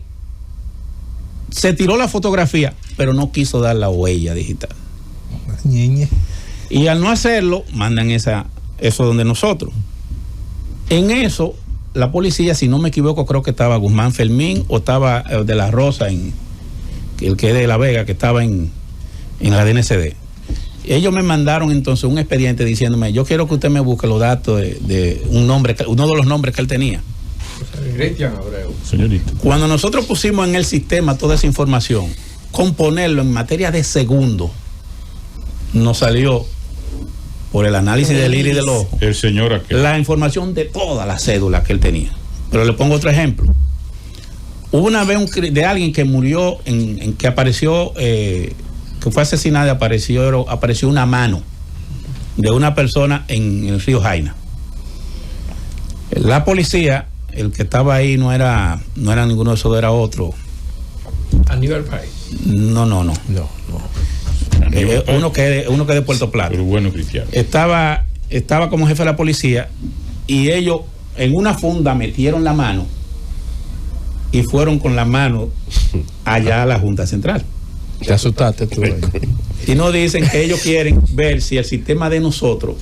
se tiró la fotografía, pero no quiso dar la huella digital. Y al no hacerlo, mandan eso donde nosotros. En eso, la policía, si no me equivoco, creo que estaba Guzmán Fermín o estaba de la Rosa, el que es de La Vega, que estaba en la DNCD. Ellos me mandaron entonces un expediente diciéndome: yo quiero que usted me busque los datos de uno de los nombres que él tenía. Cristian Abreu. Señorita. Cuando nosotros pusimos en el sistema toda esa información, componerlo en materia de segundos, nos salió, por el análisis del iris del ojo, el señor aquel, la información de todas las cédulas que él tenía. Pero le pongo otro ejemplo. Hubo una vez de alguien que murió, que apareció, que fue asesinado, apareció una mano de una persona en el río Jaina. La policía, el que estaba ahí no era ninguno de esos, era otro. Aníbal Pay. No. Uno que es de Puerto Plata. Pero bueno, Cristiano. Estaba como jefe de la policía, y ellos en una funda metieron la mano y fueron con la mano allá a la Junta Central. Te asustaste tú ahí. Y nos dicen que ellos quieren ver si el sistema de nosotros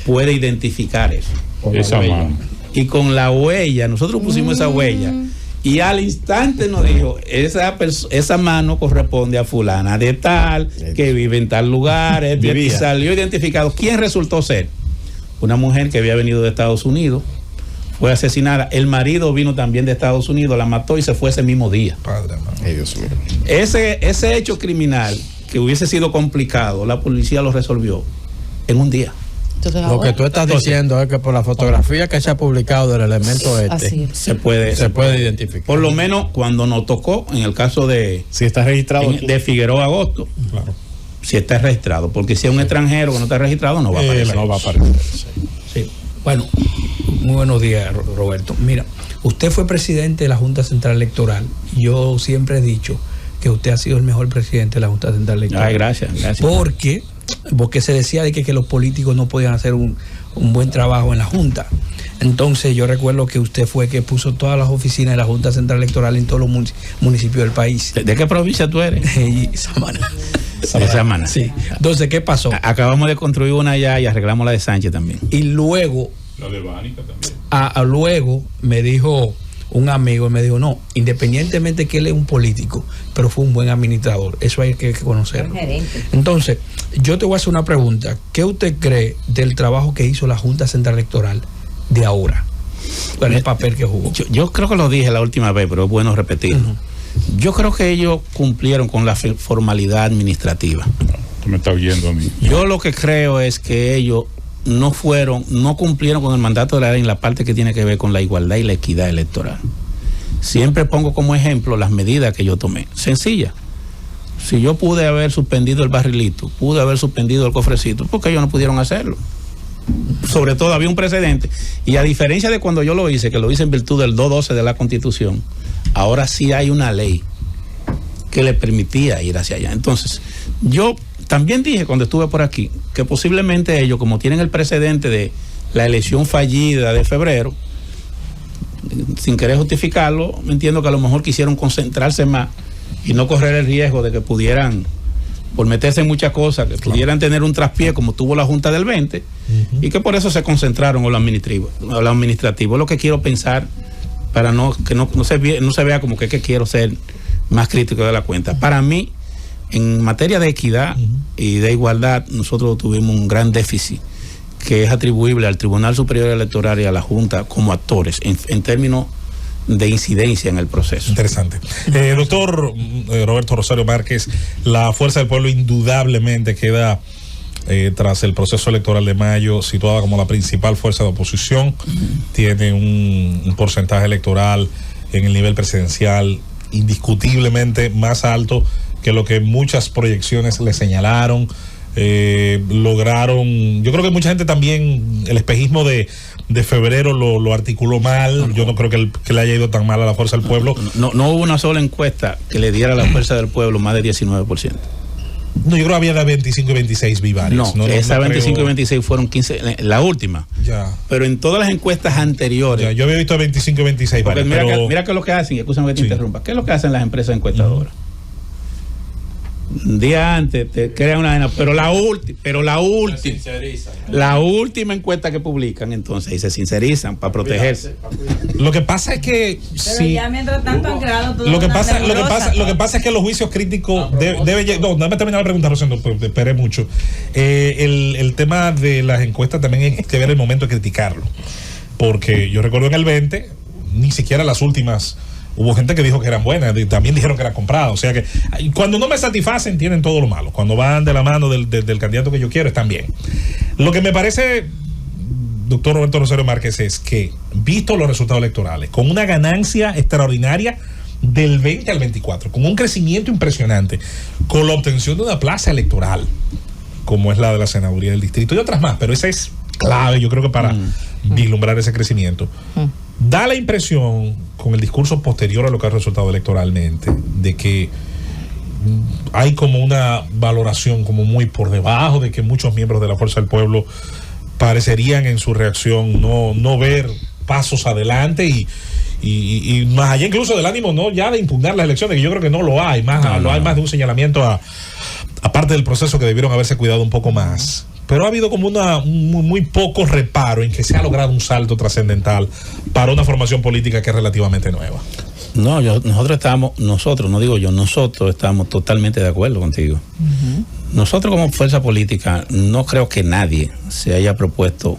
puede identificar eso. Esa mano. Y con la huella, nosotros pusimos esa huella, y al instante nos dijo: esa mano corresponde a fulana de tal, que vive en tal lugar, y salió identificado. ¿Quién resultó ser? Una mujer que había venido de Estados Unidos, fue asesinada. El marido vino también de Estados Unidos, la mató y se fue ese mismo día. Padre, Dios mío. Ese hecho criminal, que hubiese sido complicado, la policía lo resolvió en un día. Entonces, lo que tú estás diciendo es que por la fotografía que se ha publicado del elemento se puede identificar. Por lo menos cuando nos tocó, en el caso de si está registrado de Figueroa Agosto, claro. Si está registrado, porque si es un extranjero que no está registrado no va a aparecer. No va a aparecer. Sí. Bueno, muy buenos días, Roberto. Mira, usted fue presidente de la Junta Central Electoral. Yo siempre he dicho que usted ha sido el mejor presidente de la Junta Central Electoral. Ay, gracias. Porque se decía de que los políticos no podían hacer un buen trabajo en la Junta. Entonces yo recuerdo que usted fue que puso todas las oficinas de la Junta Central Electoral en todos los municipios del país. ¿De qué provincia tú eres? Samaná. De Samaná. Sí. Entonces, ¿qué pasó? Acabamos de construir una allá y arreglamos la de Sánchez también. Y luego... La de Bánica también. Luego me dijo un amigo, me dijo, no, independientemente que él es un político, pero fue un buen administrador. Eso hay que conocerlo. Entonces, yo te voy a hacer una pregunta. ¿Qué usted cree del trabajo que hizo la Junta Central Electoral de ahora? ¿Cuál es el papel que jugó? Yo creo que lo dije la última vez, pero es bueno repetirlo. Yo creo que ellos cumplieron con la formalidad administrativa. Tú me estás oyendo a mí. Yo lo que creo es que ellos no cumplieron con el mandato de la ley en la parte que tiene que ver con la igualdad y la equidad electoral. Siempre pongo como ejemplo las medidas que yo tomé. Sencilla. Si yo pude haber suspendido el barrilito, pude haber suspendido el cofrecito, ¿por qué ellos no pudieron hacerlo? Sobre todo había un precedente. Y a diferencia de cuando yo lo hice, que lo hice en virtud del 212 de la Constitución, ahora sí hay una ley que le permitía ir hacia allá. Entonces, yo también dije cuando estuve por aquí que posiblemente ellos, como tienen el precedente de la elección fallida de febrero, sin querer justificarlo, entiendo que a lo mejor quisieron concentrarse más y no correr el riesgo de que pudieran, por meterse en muchas cosas, que pudieran tener un traspié como tuvo la Junta del 20, y que por eso se concentraron en lo administrativo. Es lo que quiero pensar para que no se vea como que quiero ser más crítico de la cuenta. Para mí, en materia de equidad y de igualdad, nosotros tuvimos un gran déficit que es atribuible al Tribunal Superior Electoral y a la Junta como actores en términos de incidencia en el proceso. Interesante. Doctor Roberto Rosario Márquez, la Fuerza del Pueblo indudablemente queda tras el proceso electoral de mayo situada como la principal fuerza de oposición. Tiene un porcentaje electoral en el nivel presidencial indiscutiblemente más alto que lo que muchas proyecciones le señalaron. Lograron, yo creo que mucha gente también, el espejismo de febrero lo articuló mal. Yo no creo que le haya ido tan mal a la Fuerza del Pueblo. No hubo una sola encuesta que le diera a la Fuerza del Pueblo más de 19%. No, yo creo que había de 25 y 26 varias. No, esa 25 y 26 fueron 15, la última. Ya. Pero en todas las encuestas anteriores. Ya, yo había visto 25 y 26 varias. Mira qué es lo que hacen, y escúchame que te interrumpa. ¿Qué es lo que hacen las empresas encuestadoras? Un día antes te crean una vaina, pero la última encuesta que publican, entonces ahí se sincerizan para protegerse. Lo que pasa es que ya mientras tanto han creado todo lo que pasa es que los juicios críticos déjame terminar la pregunta, Rosendo, esperé mucho. El tema de las encuestas también hay que ver el momento de criticarlo, porque yo recuerdo en el 20 ni siquiera las últimas. Hubo gente que dijo que eran buenas, también dijeron que eran compradas. O sea que cuando no me satisfacen, tienen todo lo malo. Cuando van de la mano del candidato que yo quiero, están bien. Lo que me parece, doctor Roberto Rosario Márquez, es que, visto los resultados electorales, con una ganancia extraordinaria del 20 al 24, con un crecimiento impresionante, con la obtención de una plaza electoral, como es la de la senaduría del distrito y otras más, pero esa es clave, yo creo que para vislumbrar ese crecimiento. Da la impresión, con el discurso posterior a lo que ha resultado electoralmente, de que hay como una valoración como muy por debajo, de que muchos miembros de la Fuerza del Pueblo parecerían en su reacción no ver pasos adelante y más allá incluso del ánimo no ya de impugnar las elecciones, que yo creo que no lo hay, hay más de un señalamiento aparte del proceso que debieron haberse cuidado un poco más. Pero ha habido como muy poco reparo en que se ha logrado un salto trascendental para una formación política que es relativamente nueva. No, nosotros estamos totalmente de acuerdo contigo. Nosotros como fuerza política no creo que nadie se haya propuesto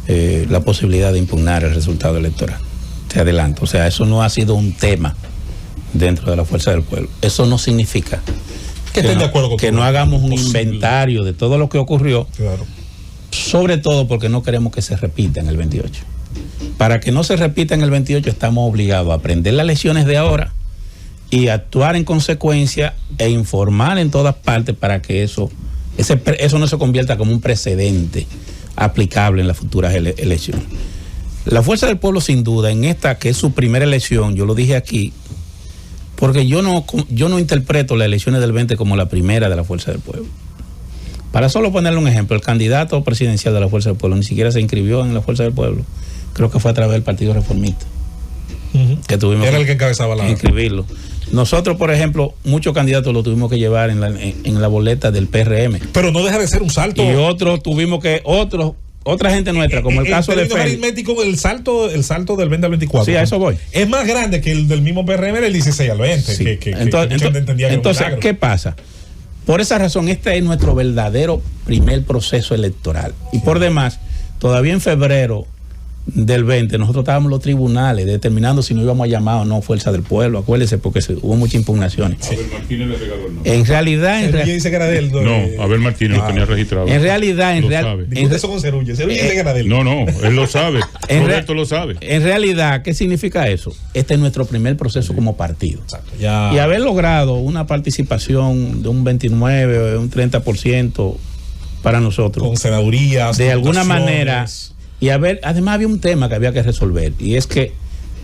la posibilidad de impugnar el resultado electoral. Te adelanto, o sea, eso no ha sido un tema dentro de la Fuerza del Pueblo. Eso no significa que no hagamos un inventario de todo lo que ocurrió, claro, sobre todo porque no queremos que se repita en el 28. Para que no se repita en el 28 estamos obligados a aprender las lecciones de ahora y actuar en consecuencia e informar en todas partes para que eso no se convierta como un precedente aplicable en las futuras elecciones. La Fuerza del Pueblo, sin duda, en esta que es su primera elección, yo lo dije aquí, porque yo no interpreto las elecciones del 20 como la primera de la Fuerza del Pueblo. Para solo ponerle un ejemplo, el candidato presidencial de la Fuerza del Pueblo ni siquiera se inscribió en la Fuerza del Pueblo. Creo que fue a través del Partido Reformista. Que tuvimos Era el que encabezaba la inscribirlo. Nosotros, por ejemplo, muchos candidatos lo tuvimos que llevar en la boleta del PRM. Pero no deja de ser un salto. Y otros tuvimos que, otra gente nuestra, como el caso de Félix. Aritmético, el salto del 20 al 24. Sí, a eso voy. Es más grande que el del mismo PRM del 16 al 20. Sí. Entonces, ¿qué pasa? Por esa razón, este es nuestro verdadero primer proceso electoral. Y por demás, todavía en febrero del 20, nosotros estábamos en los tribunales determinando si no íbamos a llamar o no Fuerza del Pueblo, acuérdense, porque hubo muchas impugnaciones. Abel Martínez le regaló el nombre. En realidad, dice que era de él. No, Abel Martínez lo tenía registrado. En realidad, eso con Cerulle dice que era de él. No, él lo sabe. Roberto lo sabe. En realidad, ¿qué significa eso? Este es nuestro primer proceso como partido. Exacto. Y haber logrado una participación de un 29 o un 30% para nosotros. Con senadurías. De alguna manera. Y además había un tema que había que resolver, y es que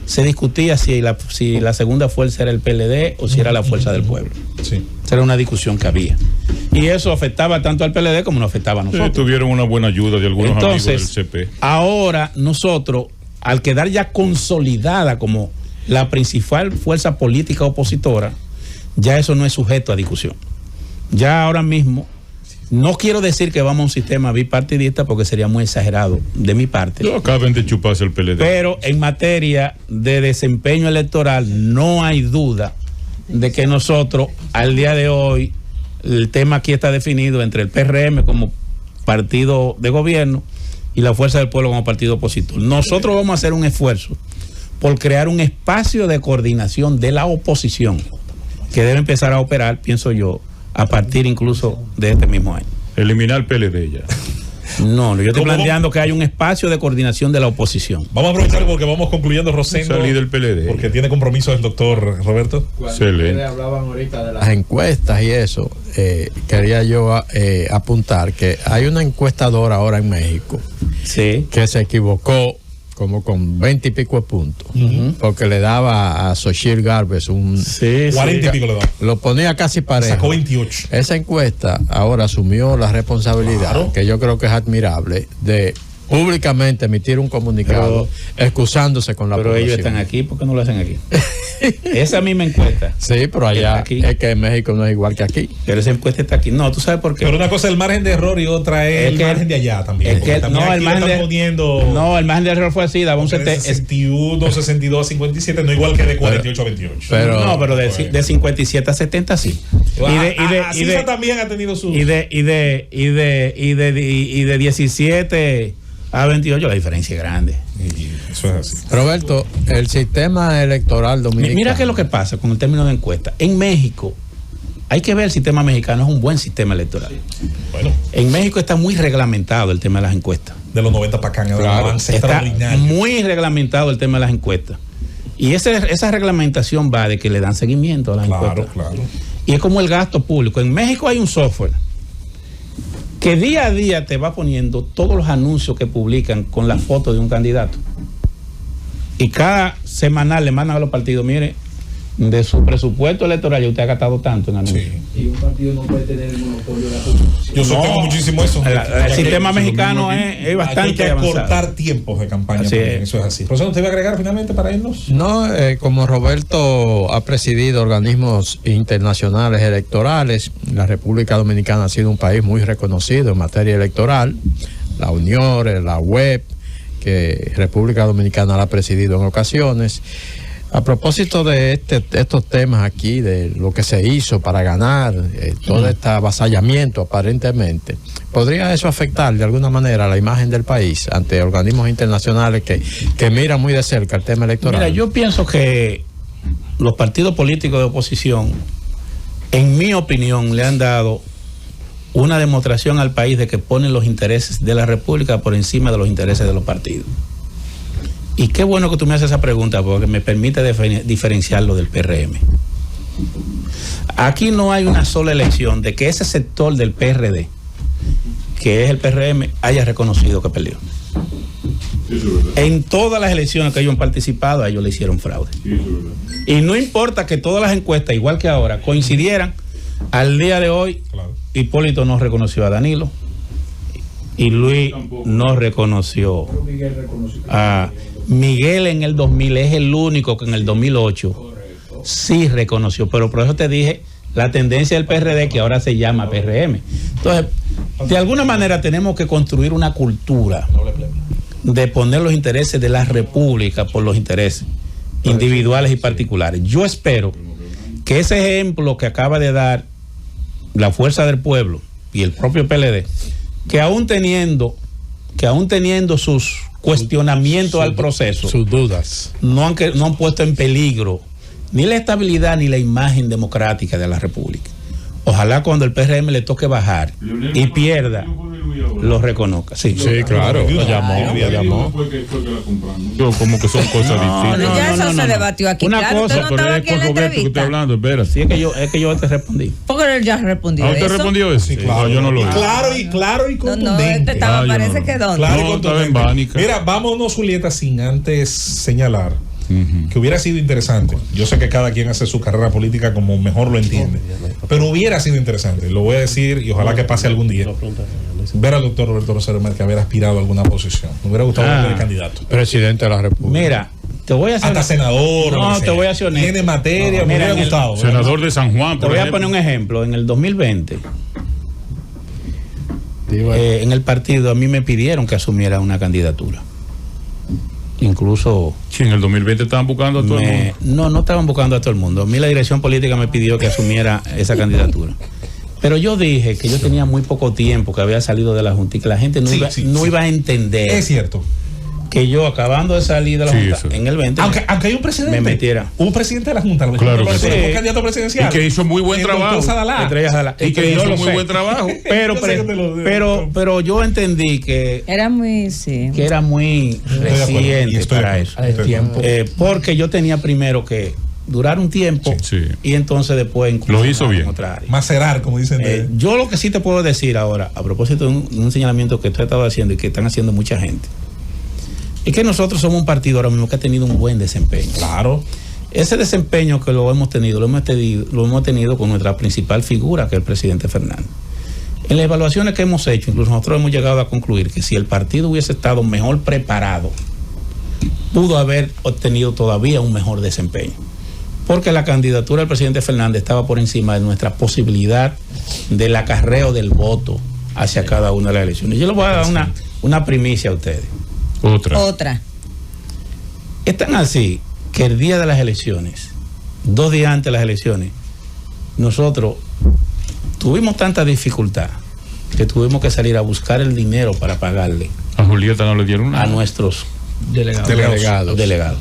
se discutía si la segunda fuerza era el PLD o si era la Fuerza del Pueblo. Sí. Esa era una discusión que había. Y eso afectaba tanto al PLD como nos afectaba a nosotros. Tuvieron una buena ayuda de algunos amigos del CP. Ahora nosotros, al quedar ya consolidada como la principal fuerza política opositora, ya eso no es sujeto a discusión. Ya ahora mismo, no quiero decir que vamos a un sistema bipartidista porque sería muy exagerado de mi parte. No acaben de chuparse el PLD. Pero en materia de desempeño electoral no hay duda de que nosotros, al día de hoy, el tema aquí está definido entre el PRM como partido de gobierno y la Fuerza del Pueblo como partido opositor. Nosotros vamos a hacer un esfuerzo por crear un espacio de coordinación de la oposición que debe empezar a operar, pienso yo, a partir incluso de este mismo año. Eliminar el PLD ya. No, yo estoy planteando que hay un espacio de coordinación de la oposición. Vamos a aprovechar porque vamos concluyendo, Rosendo. Salí del PLD. Porque tiene compromiso el doctor Roberto. Ustedes hablaban ahorita de las encuestas y eso, quería yo apuntar que hay una encuestadora ahora en México que se equivocó como con 20 y pico de puntos, porque le daba a Xochitl Gálvez 40 y pico le daba. Lo ponía casi parejo. Sacó 28. Esa encuesta ahora asumió la responsabilidad, que yo creo que es admirable, de públicamente emitir un comunicado excusándose con la población. Pero ellos están aquí, ¿por qué no lo hacen aquí? Esa misma encuesta. Sí, pero allá es que en México no es igual que aquí. Pero esa encuesta está aquí. No, tú sabes por qué. Pero una cosa es el margen de error y otra es el margen de allá también. El margen de error fue así, daba un 61, 62 a 57, no igual que de 48 a 28. Pero de 57 a 70 sí. Y de también ha tenido su. Y de 17 a 28 la diferencia es grande. Eso es así. Roberto, el sistema electoral dominicano. Mira qué es lo que pasa con el término de encuesta. En México, hay que ver el sistema mexicano, es un buen sistema electoral. Bueno. En México está muy reglamentado el tema de las encuestas. De los 90 para acá, claro, está muy reglamentado el tema de las encuestas. Y esa reglamentación va de que le dan seguimiento a las encuestas. Claro. Y es como el gasto público. En México hay un software que día a día te va poniendo todos los anuncios que publican con la foto de un candidato. Y cada semanal le mandan a los partidos, mire, de su presupuesto electoral ya usted ha gastado tanto en anuncios. Sí. Y un partido no puede tener el monopolio de la publicidad. Yo sostengo muchísimo eso. El sistema mexicano es bastante hay que avanzado. cortar tiempos de campaña. Eso es así. Profesor, ¿usted va a agregar finalmente para irnos? No, como Roberto ha presidido organismos internacionales electorales, la República Dominicana ha sido un país muy reconocido en materia electoral. La Unión, la web, que República Dominicana la ha presidido en ocasiones. A propósito de estos temas aquí, de lo que se hizo para ganar, todo este avasallamiento aparentemente, ¿podría eso afectar de alguna manera la imagen del país ante organismos internacionales que miran muy de cerca el tema electoral? Mira, yo pienso que los partidos políticos de oposición, en mi opinión, le han dado una demostración al país de que ponen los intereses de la República por encima de los intereses de los partidos. Y qué bueno que tú me haces esa pregunta, porque me permite diferenciarlo del PRM. Aquí no hay una sola elección de que ese sector del PRD, que es el PRM, haya reconocido que perdió. En todas las elecciones que ellos han participado, a ellos le hicieron fraude. Y no importa que todas las encuestas, igual que ahora, coincidieran, al día de hoy, Hipólito no reconoció a Danilo y Luis no reconoció a Miguel en el 2000. Es el único que en el 2008 sí reconoció, pero por eso te dije la tendencia del PRD, que ahora se llama PRM. Entonces, de alguna manera tenemos que construir una cultura de poner los intereses de la República por los intereses individuales y particulares. Yo espero que ese ejemplo que acaba de dar la Fuerza del Pueblo y el propio PLD, que aún teniendo sus cuestionamientos al proceso, sus dudas, no han puesto en peligro ni la estabilidad ni la imagen democrática de la República. Ojalá cuando el PRM le toque bajar y pierda, lo reconozca. Sí, claro. Lo llamó. Yo como que son cosas distintas. Ya eso se debatió aquí. Una claro, cosa, no pero es aquí en con la Roberto que estoy hablando, espérate. Sí, es que yo te respondí. Porque él ya respondió. ¿Usted respondió eso? Sí, claro. No, yo no lo vi. Claro y No, contundente. estaba, yo parece no. que dónde. Claro y No, estaba contundente. en Bánica. Mira, vámonos, Julieta, sin antes señalar que hubiera sido interesante. Yo sé que cada quien hace su carrera política como mejor lo entiende, pero hubiera sido interesante, lo voy a decir y ojalá que pase algún día, ver al doctor Roberto Rosario Márquez haber aspirado a alguna posición. Me hubiera gustado ver el candidato. Presidente de la República. Mira, te voy a hacer Hasta senador. No, lo que te sea. voy a ser honesto. Tiene materia, No, me mira, hubiera gustado. Senador de San Juan, Te por voy a ejemplo. poner un ejemplo. En el 2020, en el partido a mí me pidieron que asumiera una candidatura. Incluso Sí, en el 2020 estaban buscando a todo el mundo. no estaban buscando a todo el mundo. A mí la dirección política me pidió que asumiera esa candidatura. Pero yo dije que yo tenía muy poco tiempo, que había salido de la Junta y que la gente no iba a entender. Es cierto. Que yo, acabando de salir de la Junta, en el 20, aunque hay un presidente, me metiera. un presidente de la Junta, Claro que sí. un candidato presidencial. Y que hizo muy buen El doctor trabajo. Sadalá. Estrella Sadalá. Y que Yo hizo lo muy sé. buen trabajo. Pero yo entendí que Era muy, sí. que era muy reciente para eso. Porque yo tenía primero que durar un tiempo y entonces después lo hizo bien. Macerar, como dicen. Yo lo que sí te puedo decir ahora, a propósito de un señalamiento que tú has estado haciendo y que están haciendo mucha gente, es que nosotros somos un partido ahora mismo que ha tenido un buen desempeño. Claro. Ese desempeño que lo hemos tenido con nuestra principal figura, que es el presidente Fernández. En las evaluaciones que hemos hecho, incluso nosotros hemos llegado a concluir que si el partido hubiese estado mejor preparado, pudo haber obtenido todavía un mejor desempeño. Porque la candidatura del presidente Fernández estaba por encima de nuestra posibilidad del acarreo del voto hacia cada una de las elecciones. Yo les voy a dar una primicia a ustedes. Otra. Es tan así que el día de las elecciones, 2 días antes de las elecciones, nosotros tuvimos tanta dificultad que tuvimos que salir a buscar el dinero para pagarle A Julieta no le dieron nada. a nuestros Delegados.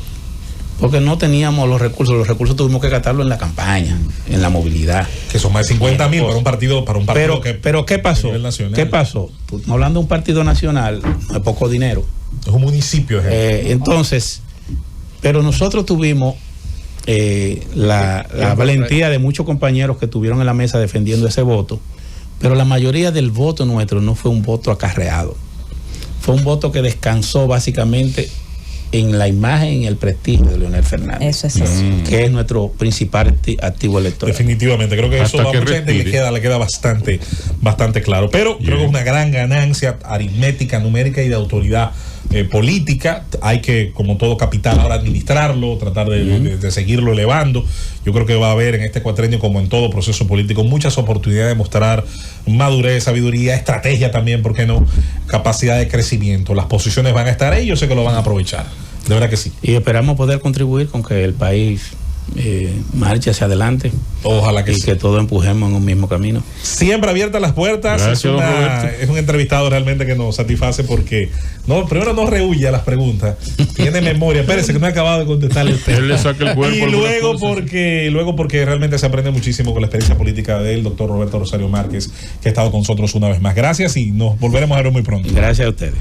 Porque no teníamos los recursos tuvimos que gastarlo en la campaña, en la movilidad. Que son más de 50,000 para un partido, pero ¿qué pasó? ¿Qué pasó? Hablando de un partido nacional, no es poco dinero. Es un municipio. Entonces, pero nosotros tuvimos la valentía de muchos compañeros que estuvieron en la mesa defendiendo ese voto, pero la mayoría del voto nuestro no fue un voto acarreado. Fue un voto que descansó básicamente en la imagen y el prestigio de Leonel Fernández. Eso es eso. Que es nuestro principal activo electoral. Definitivamente, creo que eso a mucha gente le queda bastante claro. Pero creo que es una gran ganancia aritmética, numérica y de autoridad política. Hay que, como todo capital, ahora administrarlo, tratar de seguirlo elevando. Yo creo que va a haber en este cuatrenio, como en todo proceso político, muchas oportunidades de mostrar madurez, sabiduría, estrategia también, ¿por qué no? Capacidad de crecimiento. Las posiciones van a estar ahí, yo sé que lo van a aprovechar. De verdad que sí. Y esperamos poder contribuir con que el país marche hacia adelante. Ojalá que y sí. que todos empujemos en un mismo camino. Siempre abiertas las puertas. Gracias, Es un entrevistado realmente que nos satisface porque primero no rehuye a las preguntas. Tiene memoria. Espérese que no he acabado de contestarle a usted. Él le saca el cuerpo. Y luego porque realmente se aprende muchísimo con la experiencia política del doctor Roberto Rosario Márquez, que ha estado con nosotros una vez más. Gracias y nos volveremos a ver muy pronto. Gracias a ustedes.